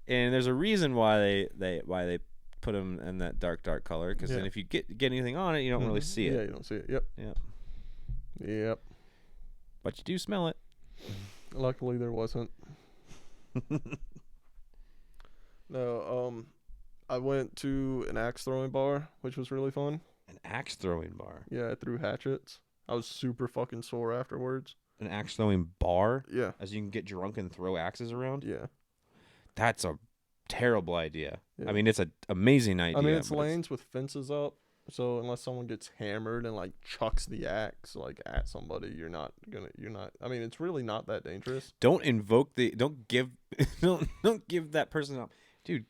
And there's a reason why they put them in that dark color. Because then if you get anything on it, you don't really see it.
Yeah, you don't see it. Yep. Yep.
But you do smell it.
Luckily, there wasn't. No. I went to an axe throwing bar, which was really fun.
An axe throwing bar.
Yeah, I threw hatchets. I was super fucking sore afterwards.
An axe throwing bar?
Yeah.
As you can get drunk and throw axes around?
Yeah.
That's a terrible idea.
Yeah.
I mean, it's an amazing idea.
I mean, it's lanes with fences up, so unless someone gets hammered and like chucks the axe like at somebody, you're not. I mean, it's really not that dangerous.
Don't give that person up, dude.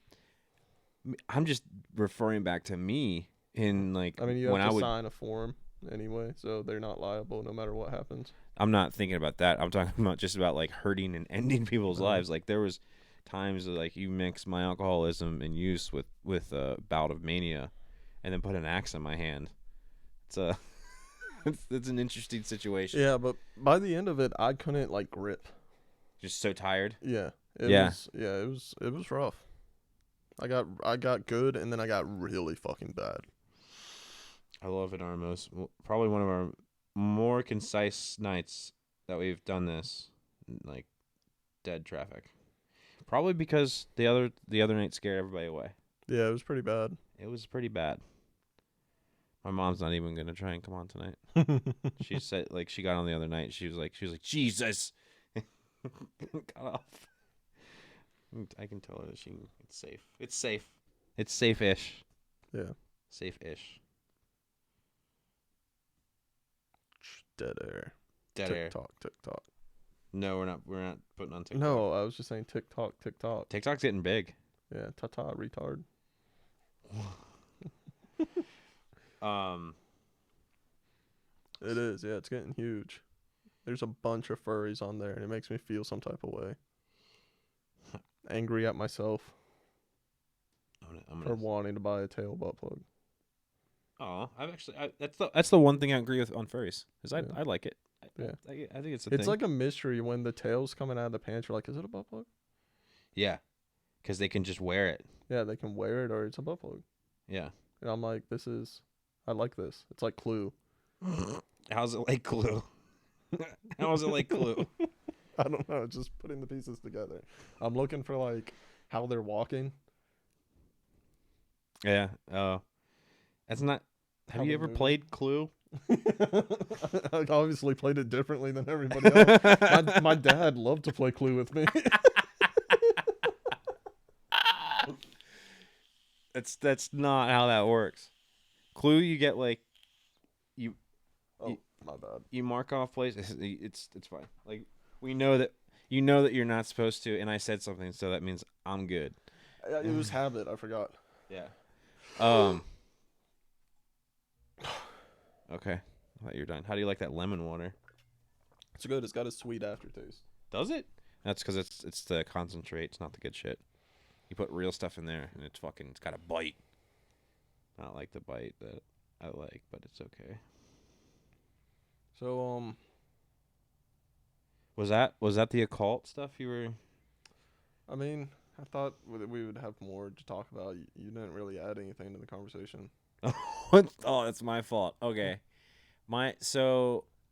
I'm just referring back to me in like.
I mean, you have to sign a form anyway, so they're not liable no matter what happens.
I'm not thinking about that. I'm talking about just about like hurting and ending people's lives. Like there was times that, like, you mix my alcoholism and use with a bout of mania, and then put an axe in my hand. It's it's an interesting situation.
Yeah, but by the end of it, I couldn't like grip.
Just so tired.
Yeah. It was rough. I got good, and then I got really fucking bad.
I love it. Probably one of our more concise nights that we've done this, like dead traffic. Probably because the other night scared everybody away.
Yeah, it was pretty bad.
It was pretty bad. My mom's not even gonna try and come on tonight. She said, like, she got on the other night. She was like, Jesus, got off. I can tell her that it's safe. It's safe. It's safe-ish.
Yeah.
Safe-ish.
Dead air.
Dead air.
TikTok.
No, we're not putting on TikTok.
No, I was just saying TikTok.
TikTok's getting big.
Yeah, ta-ta, retard. It is, yeah, it's getting huge. There's a bunch of furries on there, and it makes me feel some type of way. Angry at myself
I'm
for wanting to buy a tail butt plug.
Oh, that's the one thing I agree with on furries. Is
Yeah.
I like it.
Yeah.
I think it's a
It's
thing.
like a mystery when the tail's coming out of the pants. You're like, is it a butt plug?
Yeah, because they can just wear it.
Yeah, they can wear it or it's a butt plug.
Yeah.
And I'm like, I like this. It's like Clue.
How's it like Clue? How is it like Clue?
I don't know. Just putting the pieces together. I'm looking for like how they're walking.
Yeah. That's not. Have
How
you
they
ever
move.
played Clue?
I obviously played it differently than everybody else. My dad loved to play Clue with me.
That's not how that works. Clue, you get like you
Oh, my bad.
you mark off places. It's fine. Like we know that you know that you're not supposed to, and I said something, so that means I'm good.
It was habit. I forgot.
Yeah. Okay. I thought you were done. How do you like that lemon water?
It's good. It's got a sweet aftertaste.
Does it? That's because it's the concentrate. It's not the good shit. You put real stuff in there, and it's got a bite. Not like the bite that I like, but it's okay.
So
Was that the occult stuff you were?
I mean, I thought we would have more to talk about. You didn't really add anything to the conversation.
What? Oh, that's my fault. Okay. My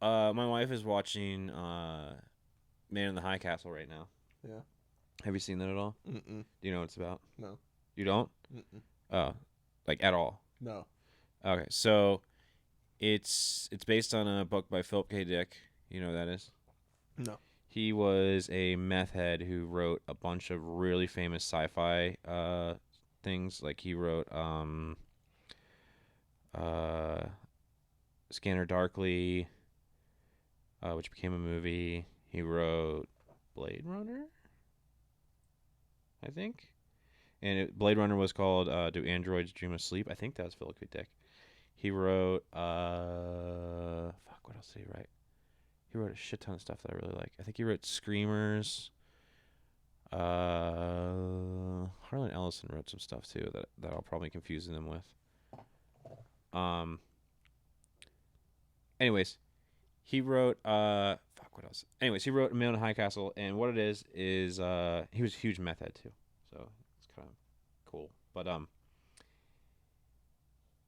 wife is watching Man in the High Castle right now.
Yeah.
Have you seen that at all?
Mm-mm.
Do you know what it's about?
No.
You don't?
Mm-mm.
Oh, like at all?
No.
Okay, so it's based on a book by Philip K. Dick. You know who that is?
No.
He was a meth head who wrote a bunch of really famous sci-fi things. Like he wrote Scanner Darkly, which became a movie. He wrote Blade Runner, I think. And Blade Runner was called Do Androids Dream of Sleep? I think that was Philip K. Dick. He wrote what else did he write? He wrote a shit ton of stuff that I really like. I think he wrote Screamers. Harlan Ellison wrote some stuff too that I'll probably confuse them with. Anyways, he wrote what else? Anyways, he wrote Man in High Castle, and what it is he was a huge meth head too, so it's kind of cool. But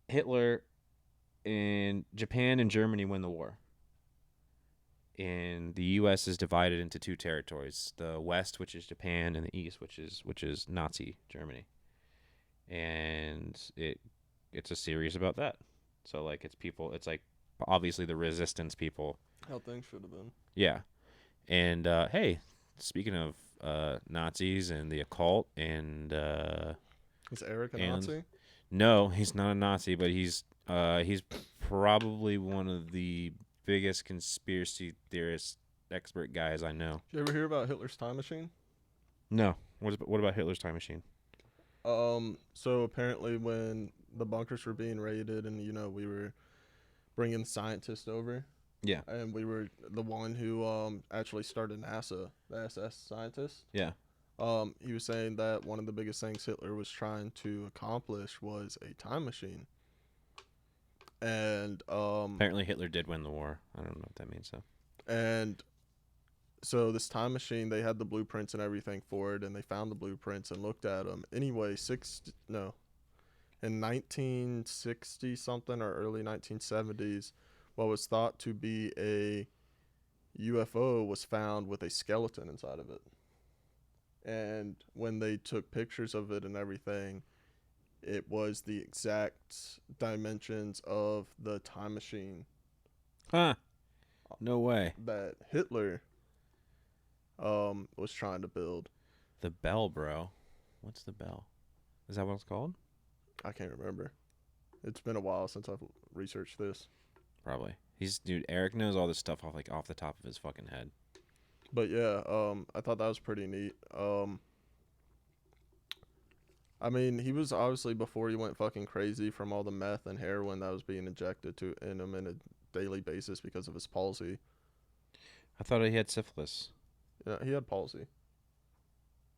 Hitler and Japan and Germany win the war, and the U.S. is divided into two territories: the West, which is Japan, and the East, which is Nazi Germany. And it's a series about that. So like it's like obviously the resistance people.
How things should have been.
Yeah. And hey, speaking of Nazis and the occult and
Is Eric a
and
Nazi?
no, he's not a Nazi, but he's probably one of the biggest conspiracy theorist expert guys I know.
Did you ever hear about Hitler's time machine?
No. What about Hitler's time machine?
So apparently when the bunkers were being raided and, we were bringing scientists over.
Yeah.
And we were the one who actually started NASA, the SS scientist.
Yeah.
He was saying that one of the biggest things Hitler was trying to accomplish was a time machine. And
apparently Hitler did win the war. I don't know what that means though.
And so this time machine, they had the blueprints and everything for it, and they found the blueprints and looked at them. Anyway, in 1960 something or early 1970s, what was thought to be a UFO was found with a skeleton inside of it. And when they took pictures of it and everything, it was the exact dimensions of the time machine.
Huh. No way.
That Hitler was trying to build.
The bell, bro. What's the bell? Is that what it's called?
I can't remember. It's been a while since I've researched this.
Probably. Dude, Eric knows all this stuff off the top of his fucking head.
But yeah, I thought that was pretty neat. I mean, he was obviously, before he went fucking crazy from all the meth and heroin that was being injected in him on a daily basis because of his palsy.
I thought he had syphilis.
Yeah, he had palsy.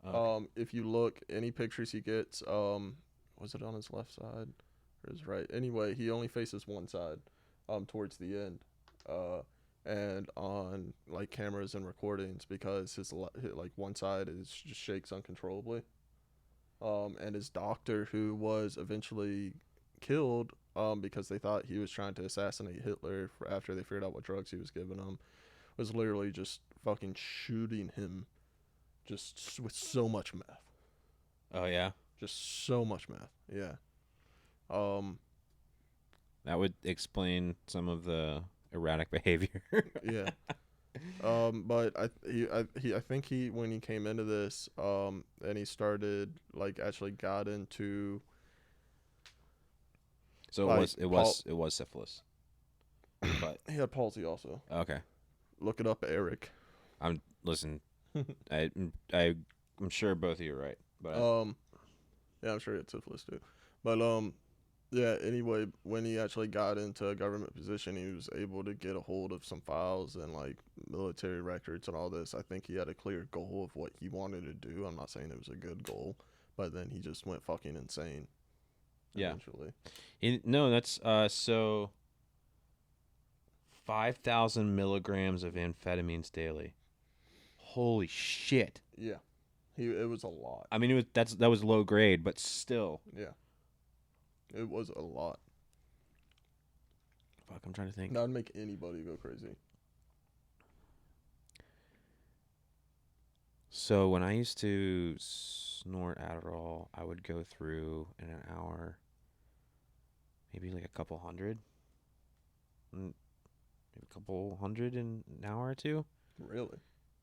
Okay.
If you look, any pictures he gets, was it on his left side? or his right. Anyway, he only faces one side, towards the end, and on like cameras and recordings because like one side is just shakes uncontrollably. And his doctor, who was eventually killed, because they thought he was trying to assassinate Hitler after they figured out what drugs he was giving him, was literally just fucking shooting him, just with so much meth.
Oh yeah,
Just so much meth. Yeah. Um.
that would explain some of the erratic behavior.
Yeah. But I think he when he came into this, and he started like actually got into
So
like
it was syphilis. But
he had palsy also.
okay,
Look it up, Eric.
listen. I'm sure both of you are right, but
Yeah, I'm sure he had syphilis too. But yeah. Anyway, when he actually got into a government position, he was able to get a hold of some files and like military records and all this. I think he had a clear goal of what he wanted to do. I'm not saying it was a good goal, but then he just went fucking insane.
Yeah.
Eventually.
no, that's so 5,000 milligrams of amphetamines daily. Holy shit!
Yeah. It was a lot.
I mean, that was low grade, but still.
Yeah. It was a lot.
Fuck, I'm trying to think.
That would make anybody go crazy.
So when I used to snort Adderall, I would go through in an hour, maybe like a couple hundred. Maybe a couple hundred in an hour or two.
Really?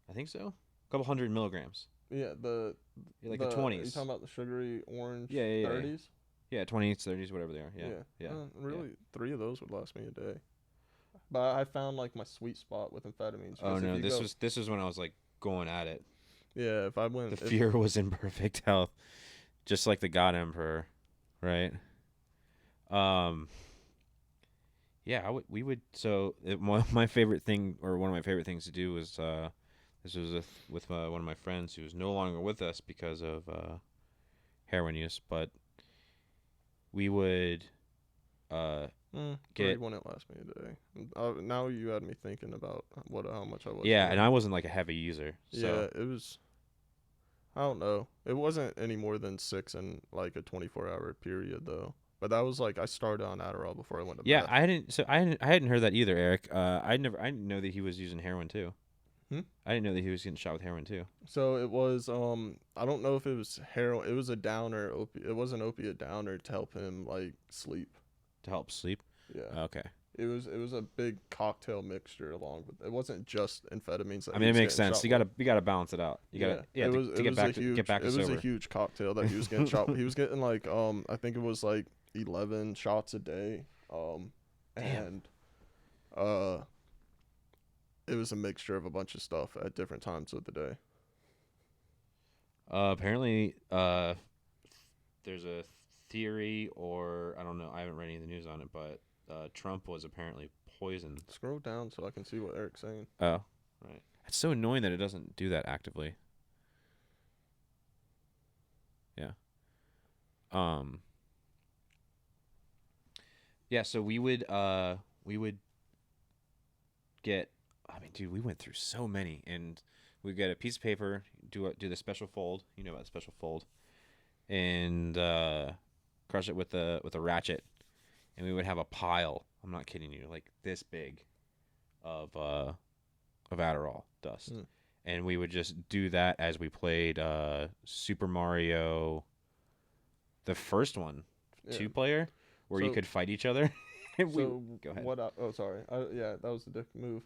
I think so. A couple hundred milligrams.
Yeah,
Like
the
the
Are you
20s.
talking about the sugary orange
Yeah,
30s?
Yeah, 20s, 30s, whatever they are. Yeah.
Really, 3 of those would last me a day. But I found like my sweet spot with amphetamines.
Oh
because if
no,
you
this was when I was like going at it.
Yeah, if I went.
The fear was in perfect health, just like the God Emperor, right? Yeah, we would. So my favorite thing, or one of my favorite things to do was this was with one of my friends who was no longer with us because of heroin use, but we would
Three wouldn't last me a day. Now you had me thinking about how much I was.
Yeah,
doing.
and I wasn't like a heavy user. So.
Yeah, it was. I don't know. It wasn't any more than 6 in like a 24-hour period though. But that was like I started on Adderall before I went to
Yeah,
bed.
I hadn't heard that either, Eric. I didn't know that he was using heroin too. I didn't know that he was getting shot with heroin too.
So it was I don't know if it was heroin. It was a downer. It was an opiate downer to help him like sleep.
To help sleep.
Yeah.
Okay.
It was a big cocktail mixture along with it. Wasn't just amphetamines. That
I mean,
he
it
was
makes
getting
sense.
shot
You gotta balance it out. You gotta to get back to sober.
It was a huge cocktail that he was getting shot. He was getting like I think it was like 11 shots a day. And it was a mixture of a bunch of stuff at different times of the day.
Apparently, there's a theory, or I don't know. I haven't read any of the news on it, but Trump was apparently poisoned.
Scroll down so I can see what Eric's saying.
Oh, right. It's so annoying that it doesn't do that actively. Yeah. Yeah. So we would get. I mean, dude, we went through so many, and we get a piece of paper, do the special fold. You know about the special fold, and crush it with a ratchet, and we would have a pile. I'm not kidding you, like this big, of Adderall dust, and we would just do that as we played Super Mario. The first one, 2-player, where you could fight each other.
So
go ahead.
Sorry. Yeah, that was the dick move.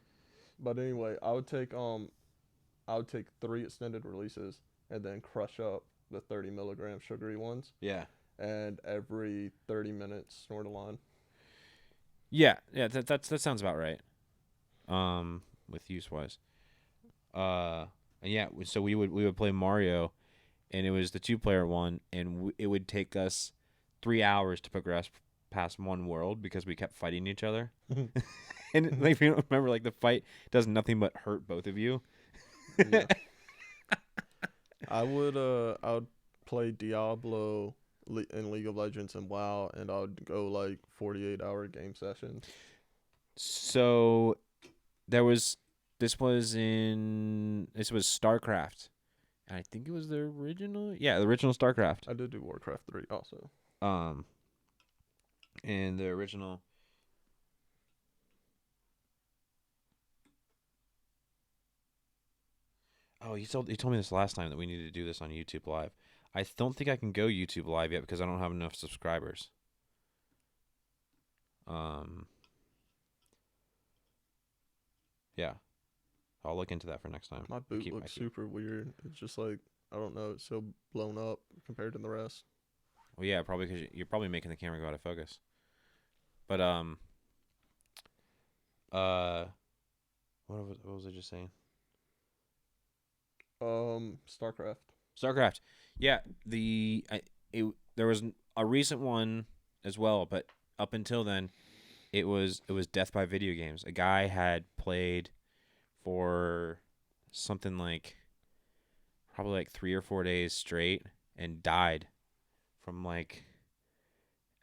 But anyway, I would take 3 extended releases and then crush up the 30 milligram sugary ones.
Yeah.
And every 30 minutes snort a line.
Yeah, that sounds about right. With use wise. And yeah, so we would play Mario, and it was the 2-player one, and it would take us 3 hours to progress past one world because we kept fighting each other. And like, if you don't remember, like the fight does nothing but hurt both of you.
Yeah. I would play Diablo in League of Legends and WoW, and I would go like 48-hour game sessions.
So this was StarCraft. And I think it was the original. Yeah, the original StarCraft.
I did do Warcraft 3 also.
And the original. Oh, you told me this last time that we needed to do this on YouTube Live. I don't think I can go YouTube Live yet because I don't have enough subscribers. Yeah, I'll look into that for next time.
My boot looks super weird. It's just like, I don't know, it's so blown up compared to the rest.
Well, yeah, probably because you're probably making the camera go out of focus. But what was I just saying?
StarCraft.
Yeah, there was a recent one as well, but up until then, it was death by video games. A guy had played for something like probably like 3 or 4 days straight and died from like,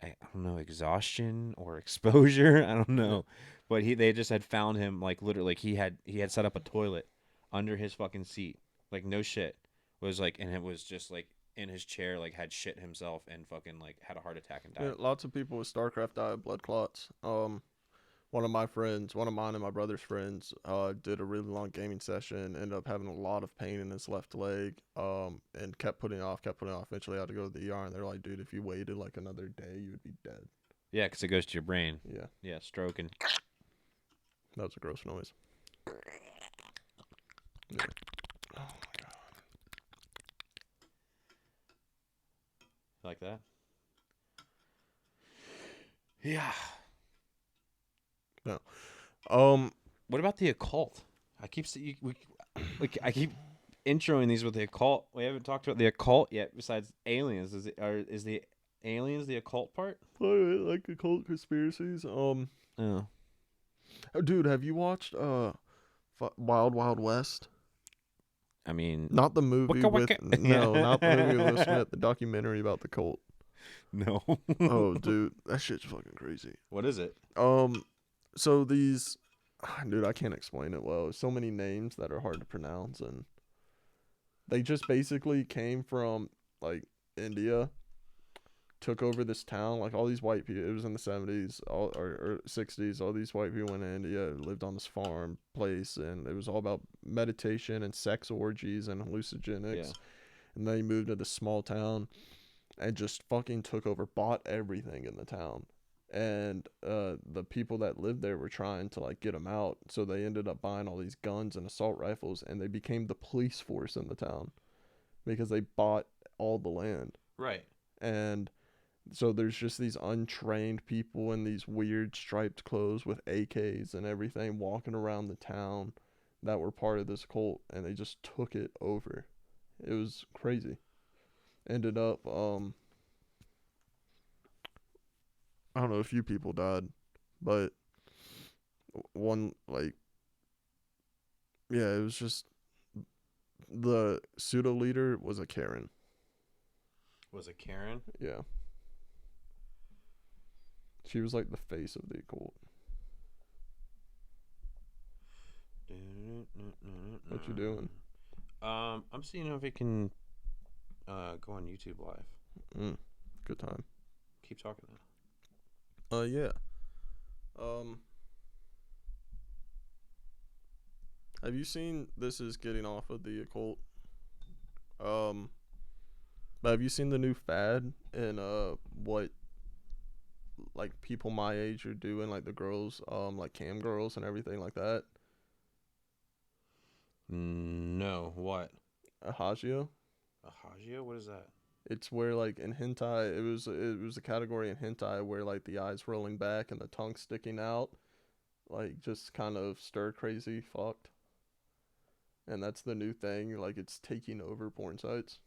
I don't know, exhaustion or exposure. I don't know, but they just had found him like literally like he had set up a toilet under his fucking seat, like no shit. It was like, and it was just like in his chair, like had shit himself and fucking like had a heart attack and died.
Yeah, lots of people with StarCraft die of blood clots. One of mine and my brother's friends, did a really long gaming session, ended up having a lot of pain in his left leg, and kept putting it off. Eventually, I had to go to the ER, and they're like, "Dude, if you waited like another day, you would be dead."
Yeah, because it goes to your brain.
Yeah.
Yeah, stroke and.
That was a gross noise. Yeah. Oh my god.
Like that? Yeah.
No.
What about the occult? I keep introing these with the occult. We haven't talked about the occult yet. Besides aliens, is the aliens the occult part?
I like occult conspiracies.
Oh.
Oh, dude, have you watched Wild Wild West?
I mean,
not the movie with no, not the movie with Will Smith. The documentary about the cult.
No.
Oh, dude, that shit's fucking crazy.
What is it?
So these, dude, I can't explain it well. There's so many names that are hard to pronounce, and they just basically came from like India, took over this town. Like all these white people, it was in the 70s or 60s. All these white people went to India, lived on this farm place, and it was all about meditation and sex orgies and hallucinogenics. Yeah. And they moved to this small town and just fucking took over, bought everything in the town. And the people that lived there were trying to like get them out, so they ended up buying all these guns and assault rifles, and they became the police force in the town because they bought all the land.
Right.
And so there's just these untrained people in these weird striped clothes with AKs and everything walking around the town that were part of this cult, and they just took it over. It was crazy. Ended up I don't know, a few people died, but one, like, yeah, it was just the pseudo leader was a Karen.
Was it Karen?
Yeah. She was like the face of the occult. What you doing?
I'm seeing if it can go on YouTube Live.
Good time.
Keep talking then.
Yeah. Have you seen, this is getting off of the occult, but have you seen the new fad in what like people my age are doing, like the girls, like cam girls and everything like that?
No, what?
Ahagio?
What is that?
It's where like in hentai, it was a category in hentai where like the eyes rolling back and the tongue sticking out, like just kind of stir crazy fucked. And that's the new thing, like it's taking over porn sites.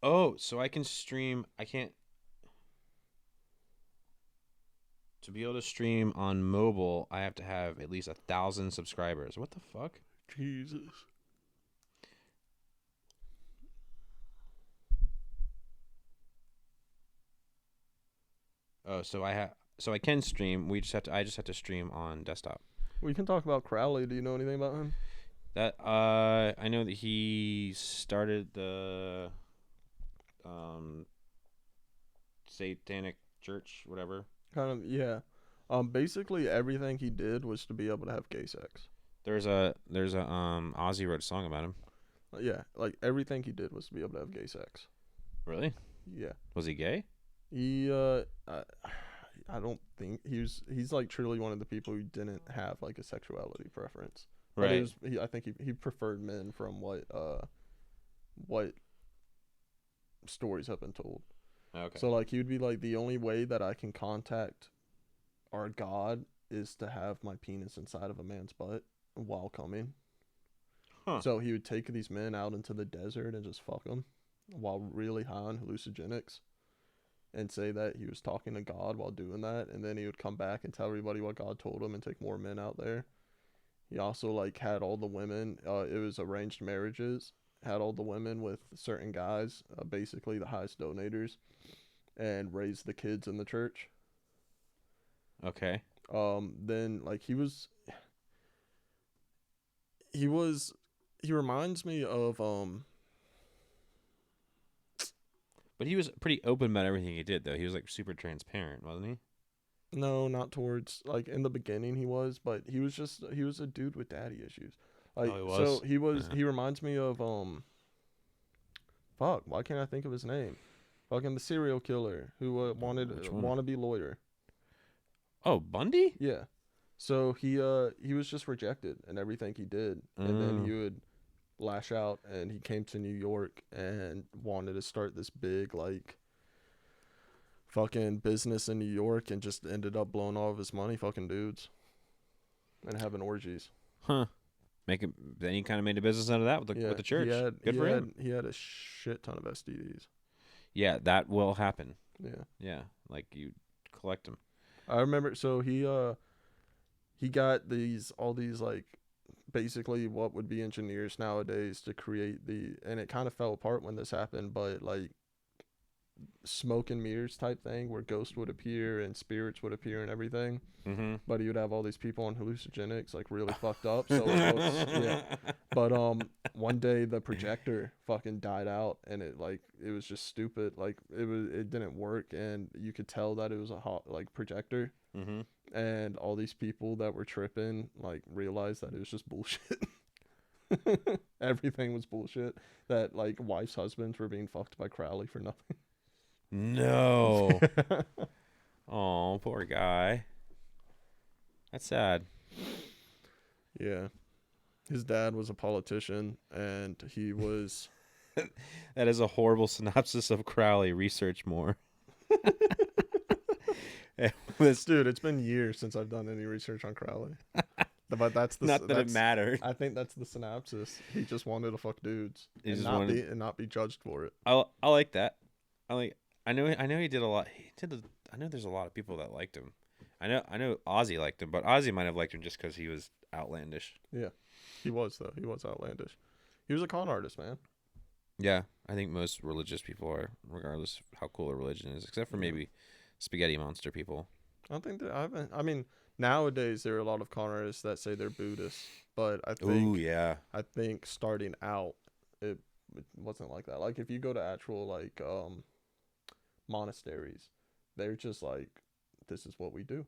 Oh, so I can stream, I can't, to be able to stream on mobile, I have to have at least 1,000 subscribers. What the fuck?
Jesus.
Oh, so I can stream. I just have to stream on desktop.
We can talk about Crowley. Do you know anything about him?
That I know that he started the Satanic Church, whatever.
Kind of, yeah. Basically everything he did was to be able to have gay sex.
There's a Ozzy wrote a song about him.
Yeah, like everything he did was to be able to have gay sex.
Really?
Yeah.
Was he gay?
He I don't think he's like truly one of the people who didn't have like a sexuality preference. But
Right.
I think he preferred men from what stories have been told.
Okay.
So like he would be like, the only way that I can contact our God is to have my penis inside of a man's butt while coming.
Huh.
So he would take these men out into the desert and just fuck them while really high on hallucinogenics, and say that he was talking to God while doing that, and then he would come back and tell everybody what God told him and take more men out there. He also like had all the women. It was arranged marriages. Had all the women with certain guys, basically the highest donators, and raised the kids in the church.
Okay.
Then like he reminds me of
But he was pretty open about everything he did, though. He was like super transparent, wasn't he?
no, not towards, like in the beginning he was, but he was a dude with daddy issues. Like,
Oh, he was?
so he was
Uh-huh.
he reminds me of fuck, why can't I think of his name? Fucking the serial killer who wanted
Which one?
wannabe lawyer.
Oh, Bundy?
Yeah. So he was just rejected in everything he did, and then he would lash out, and he came to New York and wanted to start this big like fucking business in New York, and just ended up blowing all of his money fucking dudes and having orgies.
Huh. Then he kind of made a business out of that with the church. Good for him.
He had a shit ton of STDs.
Yeah, that will happen.
Yeah.
Yeah, like you collect them.
I remember, so he got all these like basically what would be engineers nowadays to create and it kind of fell apart when this happened, but like smoke and mirrors type thing where ghosts would appear and spirits would appear and everything.
Mm-hmm.
But he would have all these people on hallucinogenics, like really fucked up. So it looks, yeah. But one day the projector fucking died out, and it was just stupid. Like it didn't work, and you could tell that it was a hot like projector.
Mm-hmm.
And all these people that were tripping like realized that it was just bullshit. Everything was bullshit. That like wives' husbands were being fucked by Crowley for nothing.
No. Oh, poor guy. That's sad.
Yeah. His dad was a politician, and he was
That is a horrible synopsis of Crowley. Research more.
dude, it's been years since I've done any research on Crowley. But that's
Not that it mattered.
I think that's the synopsis. He just wanted to fuck dudes
He
and
just
not
wanted-
be judged for it.
I like that. I know he did a lot. I know there's a lot of people that liked him. I know Ozzy liked him, but Ozzy might have liked him just because he was outlandish.
Yeah. He was though. He was outlandish. He was a con artist, man.
Yeah, I think most religious people are, regardless of how cool a religion is, except for maybe spaghetti monster people.
I don't think that I mean, nowadays there are a lot of con artists that say they're Buddhists, but I think
Ooh, yeah.
I think starting out it wasn't like that. Like if you go to actual like monasteries, they're just like, this is what we do.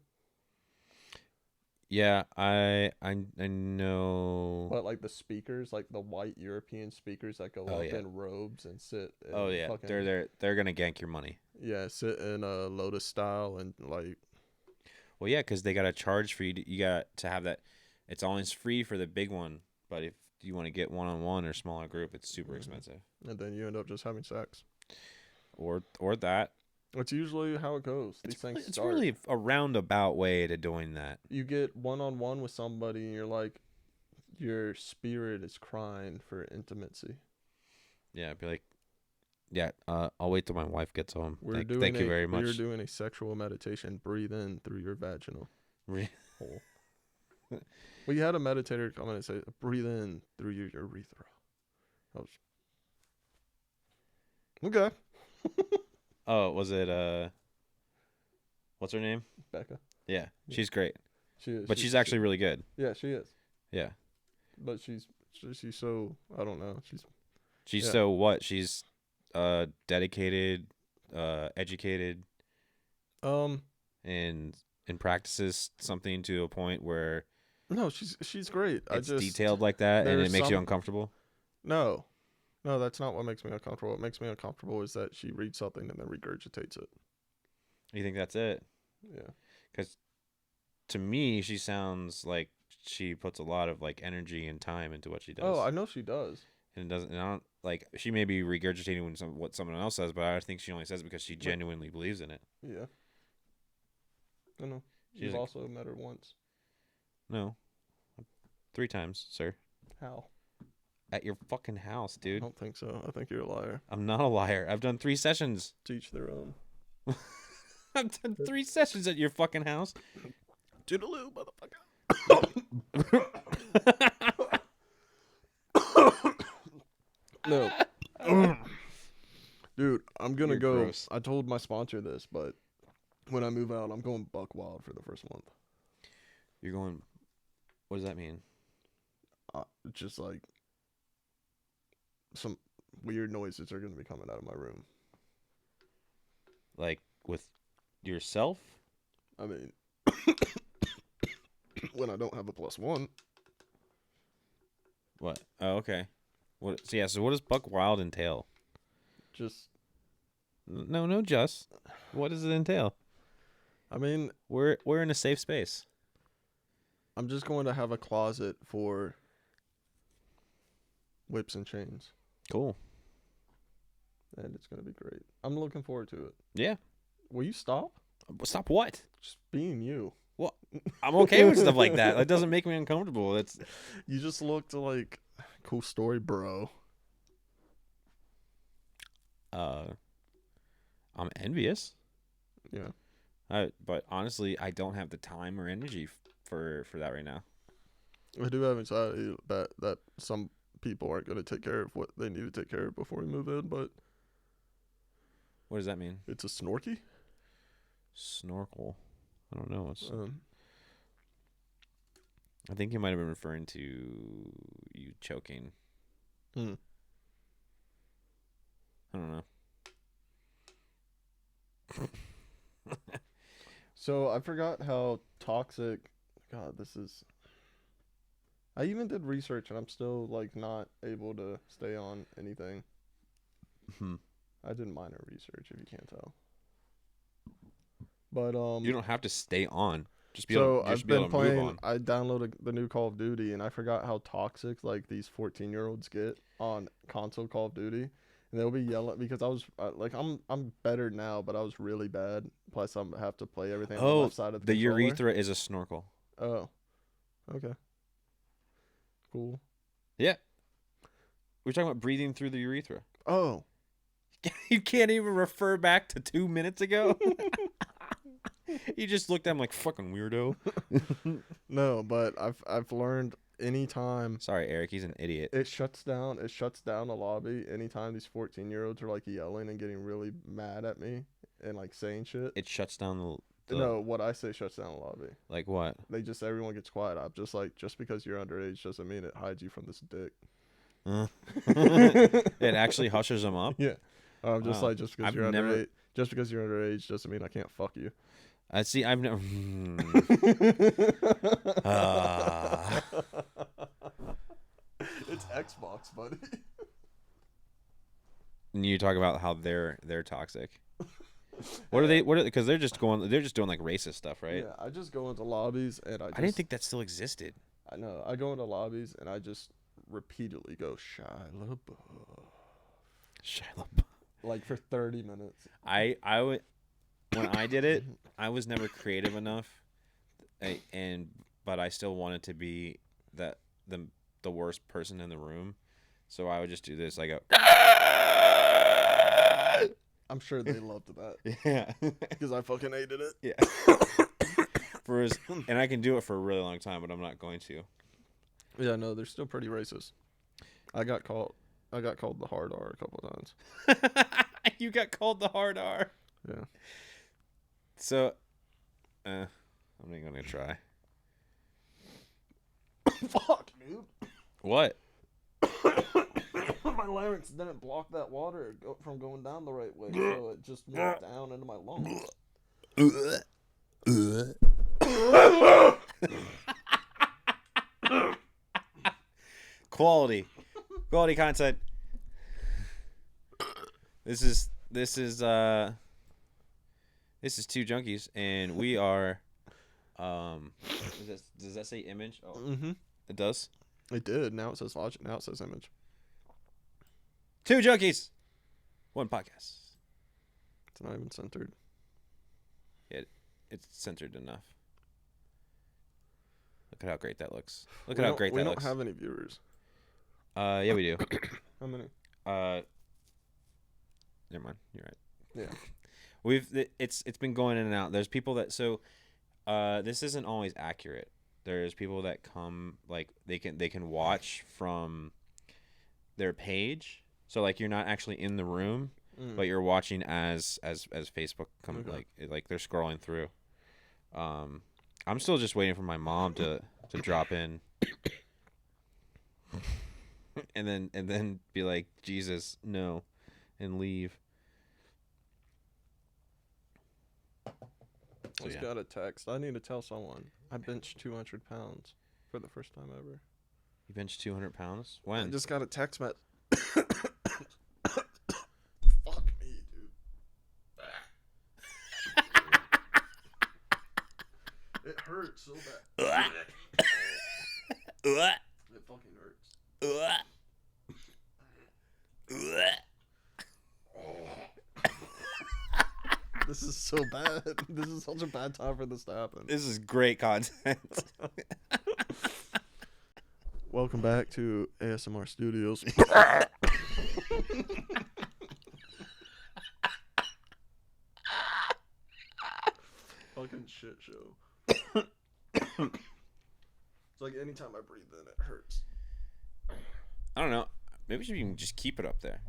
Yeah, I know.
But like the speakers, like the white European speakers that go up in robes and sit. And
Oh yeah,
fucking,
they're gonna gank your money.
Yeah, sit in a lotus style and like.
Well, yeah, because they gotta charge for you. You got to have that. It's always free for the big one, but if you want to get one-on-one or smaller group, it's super expensive.
And then you end up just having sex.
Or that.
It's usually how it goes. These things
It's
start.
really a roundabout way to doing that.
You get one-on-one with somebody, and you're like, your spirit is crying for intimacy.
Yeah, be like, yeah. I'll wait till my wife gets home. Thank you very much.
We're doing a sexual meditation. Breathe in through your vaginal hole. We had a meditator come in and say, breathe in through your urethra. I was... Okay.
Oh, was it What's her name?
Becca.
Yeah, she's great.
She is.
But she's actually really good.
Yeah, she is.
Yeah.
But she's so, I don't know.
She's
Yeah.
so what? She's dedicated, educated,
Um,
and practices something to a point where
no, she's great.
it's detailed like that, and it
there's
makes you
some-
uncomfortable.
No, that's not what makes me uncomfortable. What makes me uncomfortable is that she reads something and then regurgitates it.
You think that's it?
Yeah.
Because to me, she sounds like she puts a lot of like energy and time into what she does.
Oh, I know she does.
And it doesn't. And I don't like. She may be regurgitating what someone else says, but I think she only says it because she genuinely believes in it.
Yeah. I know.
She's
You've
like-
also met her once.
No, 3 times, sir.
How?
At your fucking house,
I
dude.
don't think so. I think you're a liar.
I'm not a liar. I've done 3 sessions.
Teach their own.
I've done 3 sessions at your fucking house.
Toodaloo, motherfucker. No. Dude, I'm gonna
You're
go.
gross.
I told my sponsor this, but when I move out, I'm going buck wild for the first month.
You're going. What does that mean?
Just like some weird noises are gonna be coming out of my room.
Like with yourself?
I mean, when I don't have a +1.
What? Oh, okay. What? So yeah. So what does buck wild entail?
Just,
No, just. What does it entail?
I mean,
We're in a safe space.
I'm just going to have a closet for whips and chains,
Cool.
and it's gonna be great. I'm looking forward to it.
Yeah.
Will you stop?
Stop what?
Just being you.
Well, I'm okay with stuff like that. That doesn't make me uncomfortable. It's
You just looked like cool story, bro.
I'm envious.
Yeah.
But honestly, I don't have the time or energy for that right now.
I do have anxiety that some people aren't going to take care of what they need to take care of before we move in, but
What does that mean?
it's a snorky.
Snorkel. I don't know. It's,
Um,
I think you might have been referring to you choking.
hmm.
I don't know.
So I forgot how toxic. God, this is. I even did research and I'm still like not able to stay on anything.
Hmm.
I did minor research, if you can't tell. But
You don't have to stay on. Just be
so
able, just
I've
be able
been
to move
playing.
on.
I downloaded the new Call of Duty, and I forgot how toxic like these 14-year-olds get on console Call of Duty, and they'll be yelling because I was like I'm better now, but I was really bad. Plus, I have to play everything on the
Oh,
left side of the
the
controller.
urethra is a snorkel.
Oh, okay, cool.
Yeah. We're talking about breathing through the urethra.
Oh,
You can't even refer back to 2 minutes ago. You just looked at him like fucking weirdo.
no, but I've learned anytime
Sorry, Eric. He's an idiot.
it shuts down the lobby anytime these 14-year-olds are like yelling and getting really mad at me and like saying shit.
It shuts down the
No, what I say shuts down the lobby.
like what?
Everyone gets quiet. I'm just like, just because you're underage doesn't mean it hides you from this dick.
It actually hushes them up.
Yeah. I'm just
Wow.
like, just because
I've
you're
never-
underage, just because you're underage doesn't mean I can't fuck you.
I see. I've never.
It's Xbox, buddy.
And you talk about how they're toxic. What are they? What? Because they're just going. They're just doing like racist stuff, right?
Yeah, I just go into lobbies and
I didn't think that still existed.
I know. I go into lobbies and I just repeatedly go Shia LaBeouf like for 30 minutes.
I would when I did it, I was never creative enough, but I still wanted to be the worst person in the room, so I would just do this. I go,
I'm sure they loved that
yeah,
because I fucking hated it.
yeah. And I can do it for a really long time, but I'm not going to.
Yeah, no, they're still pretty racist. I got called the hard R a couple of times.
You got called the hard R.
Yeah.
So, I'm not gonna try.
Fuck, dude.
What?
My larynx didn't block that water from going down the right way, so it just went down into my lungs.
Quality content. This is Two Junkies, and we are does that say image? Oh,
Mm-hmm.
it does.
It did. Now it says logic. Now it says image.
Two Junkies, one podcast.
It's not even centered.
It's centered enough. Look at how great that looks. Look at how great that looks.
We don't have any viewers.
Yeah, we do.
How many?
Never mind. You're right.
Yeah.
It's been going in and out. There's people that this isn't always accurate. There's people that come like they can watch from their page. So like you're not actually in the room, but you're watching as Facebook come like they're scrolling through. I'm still just waiting for my mom to drop in. and then be like, Jesus, no, and leave.
Just got a text. I need to tell someone. I benched 200 pounds for the first time ever.
You benched 200 pounds? When?
I just got a text message. Fuck me, dude. It hurts so bad. It fucking hurts. This is so bad. This is such a bad time for this to happen.
This is great content.
Welcome back to ASMR Studios. Fucking shit show. It's like anytime I breathe in, it hurts.
I don't know. Maybe we should even just keep it up there.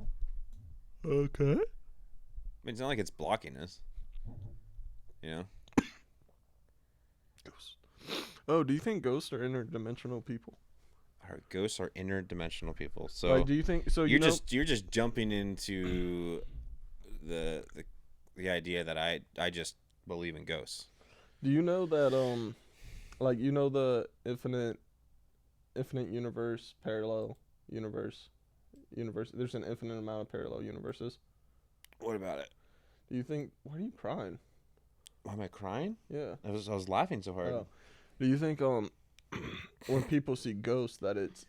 Okay.
I mean, it's not like it's blocking us. You know?
Ghosts. Oh, do you think ghosts are interdimensional people?
Our ghosts are interdimensional people. So
like, do you think so?
You're just jumping into the idea that I just believe in ghosts.
Do you know that like you know the infinite universe, parallel universe? There's an infinite amount of parallel universes.
What about it?
Do you think? Why are you crying?
Why am I crying?
Yeah.
I was laughing so hard.
Oh. Do you think when people see ghosts that it's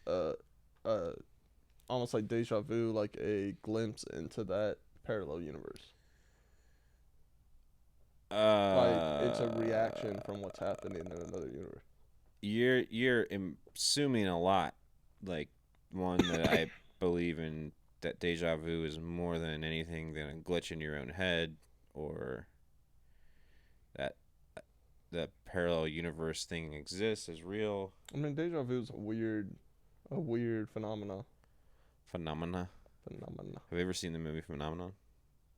almost like deja vu, like a glimpse into that parallel universe? Like it's a reaction from what's happening in another universe.
You're assuming a lot. Like one that I believe in, that deja vu is more than anything than a glitch in your own head, or that the parallel universe thing exists, is real.
I mean, deja vu is a weird phenomena.
Phenomena. Have you ever seen the movie Phenomenon?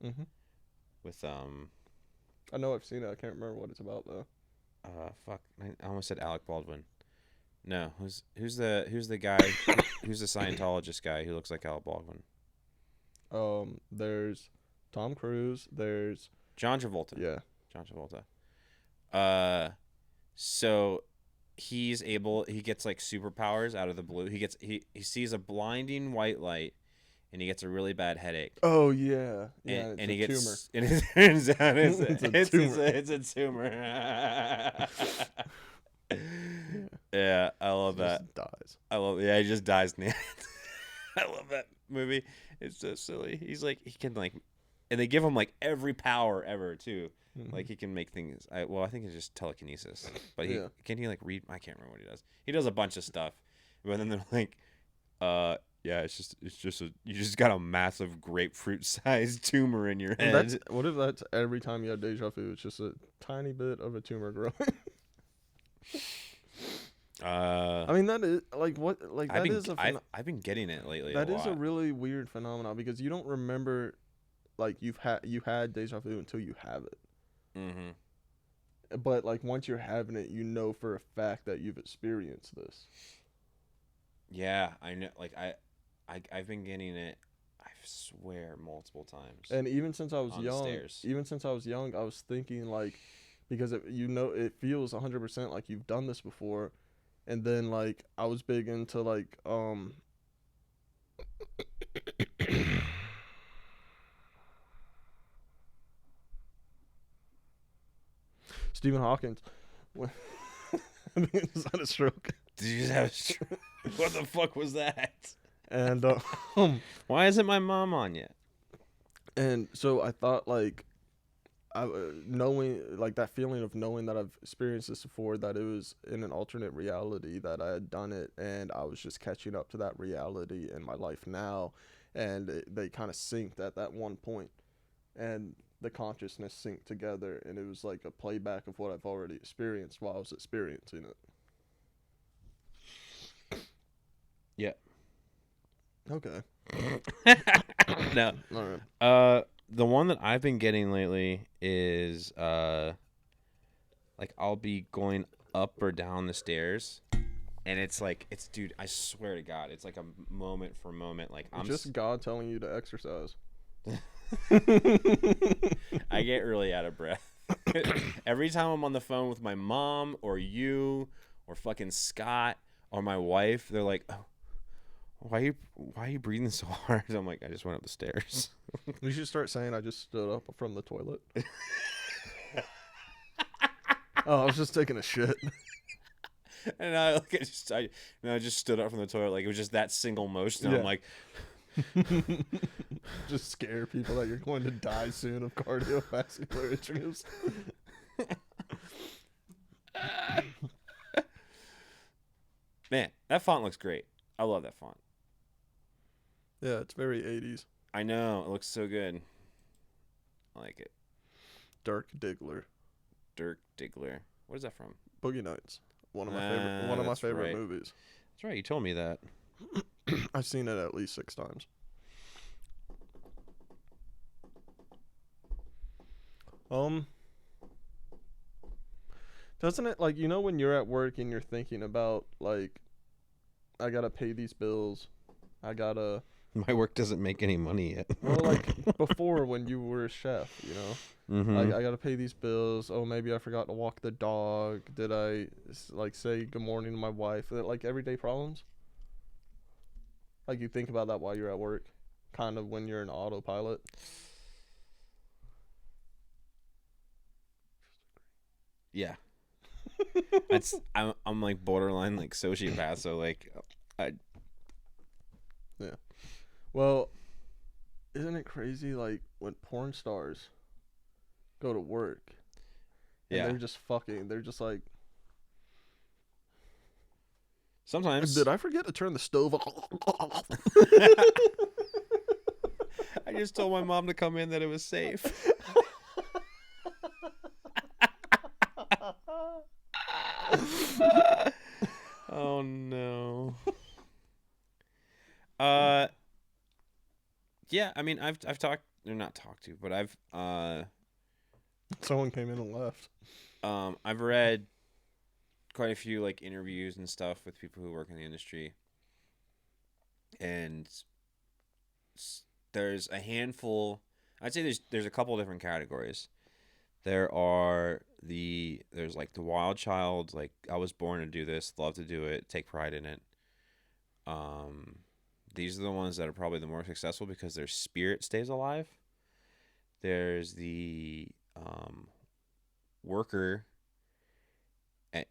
Mm-hmm.
With
I know I've seen it. I can't remember what it's about though.
Fuck. I almost said Alec Baldwin. No, who's the guy? Who's the Scientologist guy who looks like Alec Baldwin?
There's Tom Cruise. There's
John Travolta.
Yeah.
John Travolta. So he gets like superpowers out of the blue. He sees a blinding white light, and he gets a really bad headache.
Oh yeah,
and
it's
he
a
gets,
tumor.
and it turns out
It's a
tumor. Yeah, I love that.
Just dies.
He just dies in the end. I love that movie. It's so silly. He's like, he can like, and they give him like every power ever too.
Mm-hmm.
Like he can make things. I think it's just telekinesis. But
Yeah.
Can he like read? I can't remember what he does. He does a bunch of stuff. But then they're like, yeah, it's just you just got a massive grapefruit-sized tumor in your head.
What if that's every time you have deja vu? It's just a tiny bit of a tumor growing. I mean, that is like what like that is a
I've been getting it lately.
That is a really weird phenomenon because you don't remember like you had deja vu until you have it.
Mm-hmm.
But like once you're having it, you know for a fact that you've experienced this.
Yeah, I know. Like I've been getting it. I swear multiple times
And even since I was
on the
young,
stairs.
I was thinking like, because it feels 100% like you've done this before, and then like I was big into like Stephen Hawkins. When- I think it's not a stroke.
Did you have? What the fuck was that?
And
Why isn't my mom on yet?
and so I thought like knowing like that feeling of knowing that I've experienced this before, that it was in an alternate reality that I had done it, and I was just catching up to that reality in my life now, and they kind of synced at that one point, and the consciousness synced together, and it was like a playback of what I've already experienced while I was experiencing it.
Yeah.
Okay.
No.
All right.
The one that I've been getting lately is like I'll be going up or down the stairs, and it's like dude, I swear to God, it's like a moment for moment. Like I'm
Just God telling you to exercise.
I get really out of breath every time I'm on the phone with my mom or you or fucking Scott or my wife. They're like, oh, why are you breathing so hard? I'm like, I just went up the stairs.
You should start saying I just stood up from the toilet. Oh, I was just taking a shit.
And I just stood up from the toilet, like it was just that single motion. And
Yeah.
I'm like,
Just scare people that you're going to die soon of cardiovascular issues.
man, that font looks great. I love that font.
Yeah, it's very 80s.
I know, it looks so good. I like it.
Dirk Diggler.
Dirk Diggler. What is that from?
Boogie Nights. One of my
That's
favorite
right.
movies.
That's right. You told me that.
I've seen it at least 6 times. Doesn't it, like, when you're at work and you're thinking about like, I gotta pay these bills, I gotta,
My work doesn't make any money yet.
well, like before when you were a chef,
Mm-hmm.
like I gotta pay these bills. Oh, maybe I forgot to walk the dog. Did I like say good morning to my wife? Like everyday problems. Like you think about that while you're at work, kind of when you're an autopilot.
Yeah. I'm like borderline like sociopath, so like
Yeah. Well, isn't it crazy like when porn stars go to work and
yeah.
they're just fucking, they're just like,
Sometimes
did I forget to turn the stove off?
I just told my mom to come in that it was safe. Oh no. Yeah, I mean I've talked or not talked to, but
Someone came in and left.
I've read quite a few like interviews and stuff with people who work in the industry, and there's a handful. I'd say there's a couple different categories. There's like the wild child, like I was born to do this, love to do it, take pride in it. These are the ones that are probably the more successful because their spirit stays alive. There's the worker,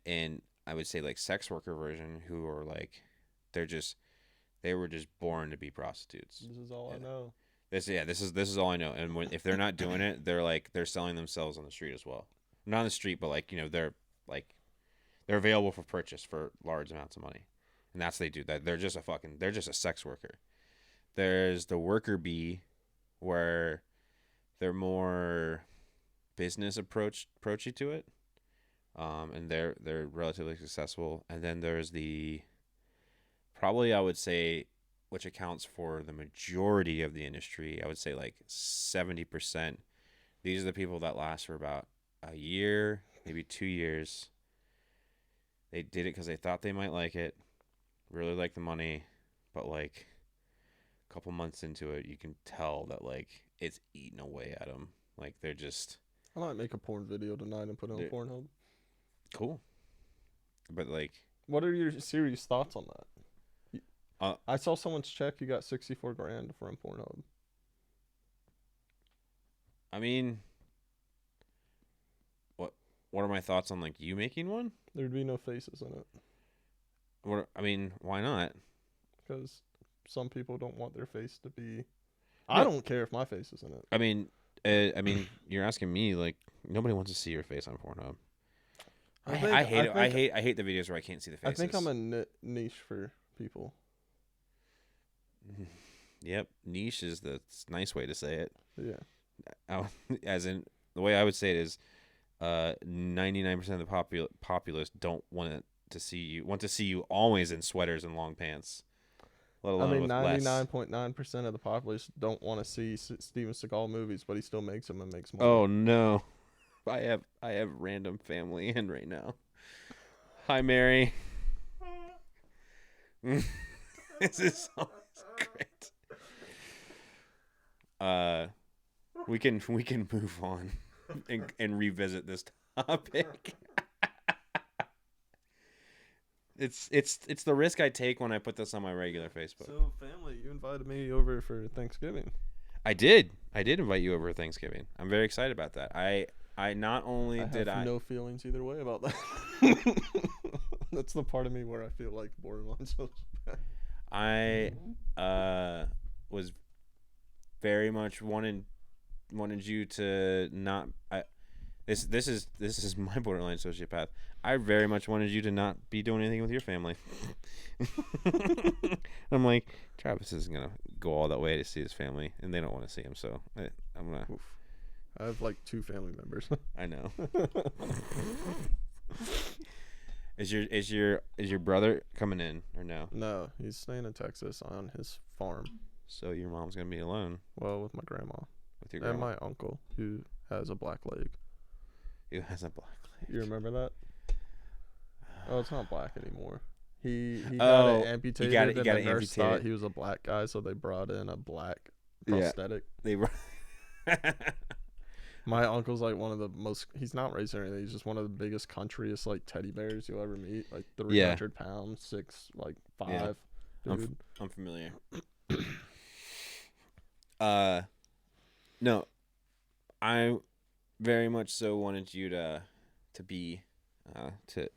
and I would say like sex worker version, who are like they were just born to be prostitutes.
This is all I know.
This is all I know. And if they're not doing it, they're selling themselves on the street as well. Not on the street, but like they're available for purchase for large amounts of money, and that's what they do. That they're just a sex worker. There's the worker bee, where they're more business approachy to it, and they're relatively successful. And then there's the probably I would say, which accounts for the majority of the industry, I would say like 70%. These are the people that last for about a year, maybe 2 years. They did it because they thought they might like it, really like the money, but like a couple months into it, you can tell that like it's eating away at them. Like they're just
I might make a porn video tonight and put it on
They're-
Pornhub.
cool, but like
What are your serious thoughts on that?
Uh,
I saw someone's check. You got 64 grand from Pornhub.
I mean, what are my thoughts on like you making one?
There'd be no faces in it
I mean, why not?
because some people don't want their face to be. I
No.
don't care if my face is in it.
I mean, you're asking me like nobody wants to see your face on Pornhub. I hate it. I hate the videos where I can't see the
I
faces.
think I'm a niche for people.
Yep, niche is the nice way to say it.
Yeah.
As in the way I would say it is, 99% of the populace don't want to see you always in sweaters and long pants. Let
I
alone
mean,
with less.
99.9% of the population don't want to see Steven Seagal movies, but he still makes them and makes money.
Oh no, I have random family in right now. Hi Mary. This is always great. We can move on and revisit this topic. It's the risk I take when I put this on my regular Facebook.
So, family, you invited me over for Thanksgiving.
I did invite you over Thanksgiving. I'm very excited about that. I not only
I
did
have no feelings either way about that. That's the part of me where I feel like borderline social.
I was very much wanted you to not. This is my borderline sociopath. I very much wanted you to not be doing anything with your family. I'm like, Travis isn't gonna go all that way to see his family, and they don't want to see him. So I'm gonna.
Oof. I have like 2 family members.
I know. Is your brother coming in or no?
No, he's staying in Texas on his farm.
So your mom's gonna be alone
Well, with my grandma
with your
and
grandma,
my uncle who has a black leg.
who has a black leg.
You remember that? Oh, it's not black anymore. He
Oh,
got it amputated,
you
and
got
the
it
nurse thought
amputated.
he was a black guy, so they brought in a black
Yeah.
prosthetic.
They were.
My uncle's like one of the most. He's not racing or anything. He's just one of the biggest, countryest like teddy bears you'll ever meet. Like 300 pounds, 6'5".
Yeah.
Dude.
I'm familiar. No, I very much so wanted you to be to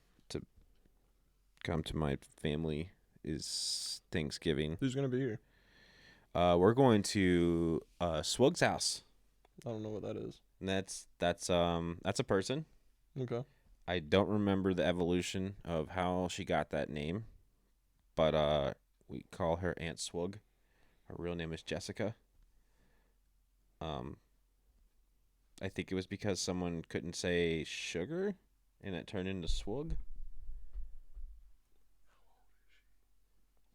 come to my family is Thanksgiving.
Who's gonna be here?
We're going to Swug's house.
I don't know what that is.
And that's a person.
Okay.
I don't remember the evolution of how she got that name, but we call her Aunt Swug. Her real name is Jessica. I think it was because someone couldn't say sugar, and it turned into Swug.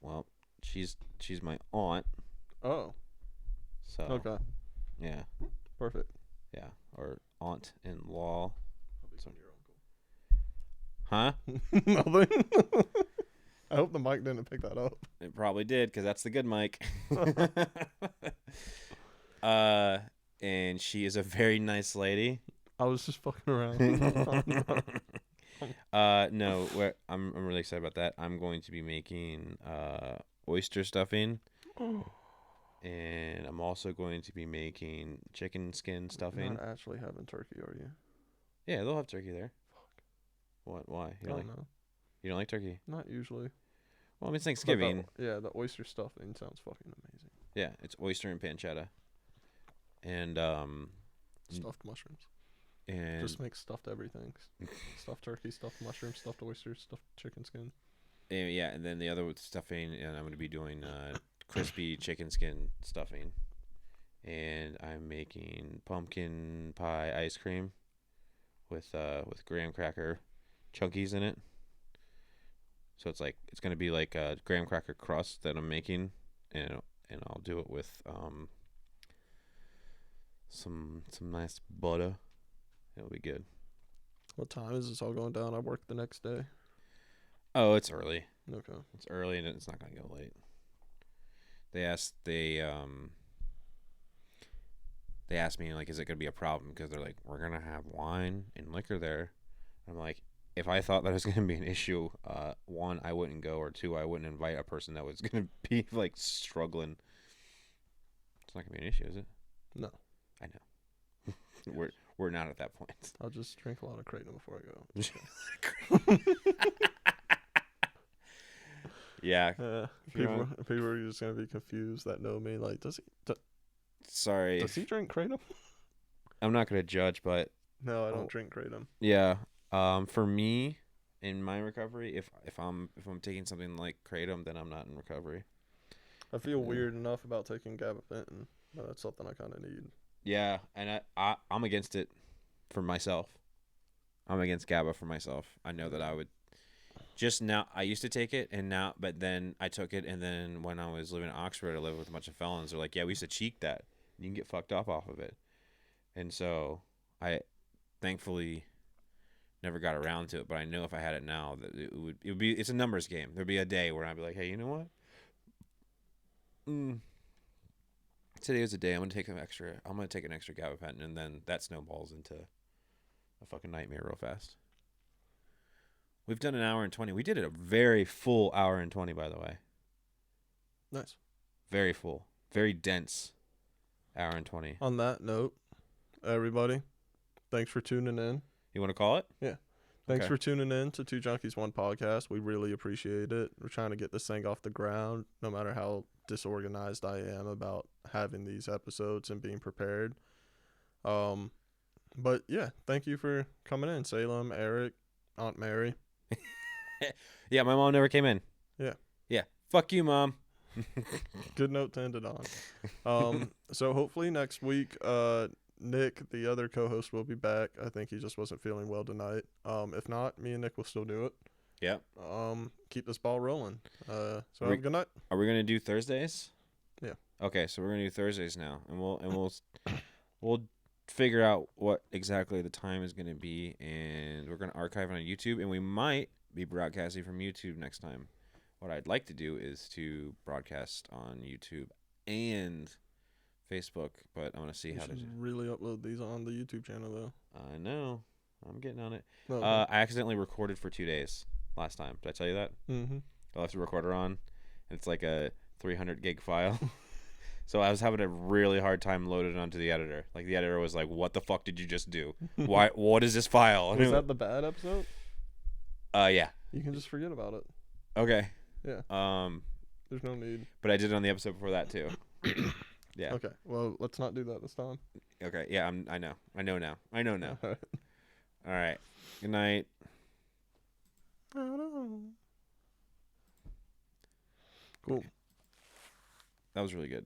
Well, she's my aunt,
Oh.
so
Okay.
yeah,
Perfect.
yeah, or aunt-in-law,
Probably
huh?
Nothing. I hope the mic didn't pick that up.
It probably did, because that's the good mic. And she is a very nice lady.
I was just fucking around.
No, I'm really excited about that. I'm going to be making oyster stuffing, and I'm also going to be making chicken skin
You're
stuffing.
not actually having turkey, are you?
Yeah, they'll have turkey there. What? Why?
I don't know.
You don't like turkey?
Not usually.
Well, I mean, it's
But
Thanksgiving.
the oyster stuffing sounds fucking amazing.
Yeah, it's oyster and pancetta, and
Stuffed mushrooms.
and
Just make stuffed everything. Stuffed turkey, stuffed mushrooms, stuffed oysters, stuffed chicken skin.
yeah, and then the other with stuffing, and I'm going to be doing crispy chicken skin stuffing, and I'm making pumpkin pie ice cream with graham cracker chunkies in it. So it's gonna be like a graham cracker crust that I'm making, and I'll do it with some nice butter. It'll be good.
What time is this all going down? I work the next day.
Oh, it's early.
Okay.
It's early and it's not gonna go late. They asked me like, is it gonna be a problem? Because they're like, we're gonna have wine and liquor there. I'm like, if I thought that was gonna be an issue, one, I wouldn't go, or two, I wouldn't invite a person that was gonna be like struggling. It's not gonna be an issue, is it?
No.
I know. We're not at that point.
I'll just drink a lot of Kratom before I go.
Yeah.
People are just gonna be confused that know me. Like,
Sorry.
Does he drink Kratom?
I'm not gonna judge, but
No, I don't drink Kratom.
yeah. For me, in my recovery, if I'm taking something like Kratom, then I'm not in recovery.
I feel weird enough about taking gabapentin, but that's something I kind of need.
Yeah, and I'm against it for myself. I'm against GABA for myself. I know that I would just now. I used to take it, but then I took it, and then when I was living in Oxford, I lived with a bunch of felons. They're like, "Yeah, we used to cheek that. You can get fucked up off of it," and so I thankfully never got around to it. But I know if I had it now, that it would be. It's a numbers game. There'd be a day where I'd be like, "Hey, you know what? Today is a day I'm gonna take an extra gabapentin, and then that snowballs into a fucking nightmare real fast." We've done an hour and 20. We did it a very full hour and 20, by the way.
Nice.
Very full, very dense hour and 20.
On that note, everybody, thanks for tuning in.
You want to call it?
Yeah. Thanks
Okay.
for tuning in to Two Junkies One Podcast. We really appreciate it. We're trying to get this thing off the ground, no matter how disorganized I am about having these episodes and being prepared. But yeah, thank you for coming in, Salem, Eric, Aunt Mary.
Yeah, my mom never came in.
Yeah.
Yeah. Fuck you, Mom.
Good note to end it on. So hopefully next week, Nick, the other co-host, will be back. I think he just wasn't feeling well tonight. If not, me and Nick will still do it.
Yep.
Keep this ball rolling. So have a good night.
Are we gonna do Thursdays?
Yeah.
Okay, so we're gonna do Thursdays now, and we'll figure out what exactly the time is gonna be, and we're gonna archive it on YouTube, and we might be broadcasting from YouTube next time. What I'd like to do is to broadcast on YouTube and Facebook, but I'm gonna see how to do.
Really upload these on the YouTube channel though.
I know, I'm getting on it.
Okay.
I accidentally recorded for 2 days last time. Did I tell you that?
Mm-hmm.
I left the recorder on. It's like a 300 gig file. So I was having a really hard time loading it onto the editor. Like the editor was like, "What the fuck did you just do? Why? What is this file?"
Was that the bad episode?
Yeah.
You can just forget about it.
Okay.
Yeah. There's no need.
But I did it on the episode before that too. Yeah.
Okay. Well, let's not do that this time.
Okay. Yeah. I know. I know now.
All right.
All right. Good night.
Cool.
That was really good.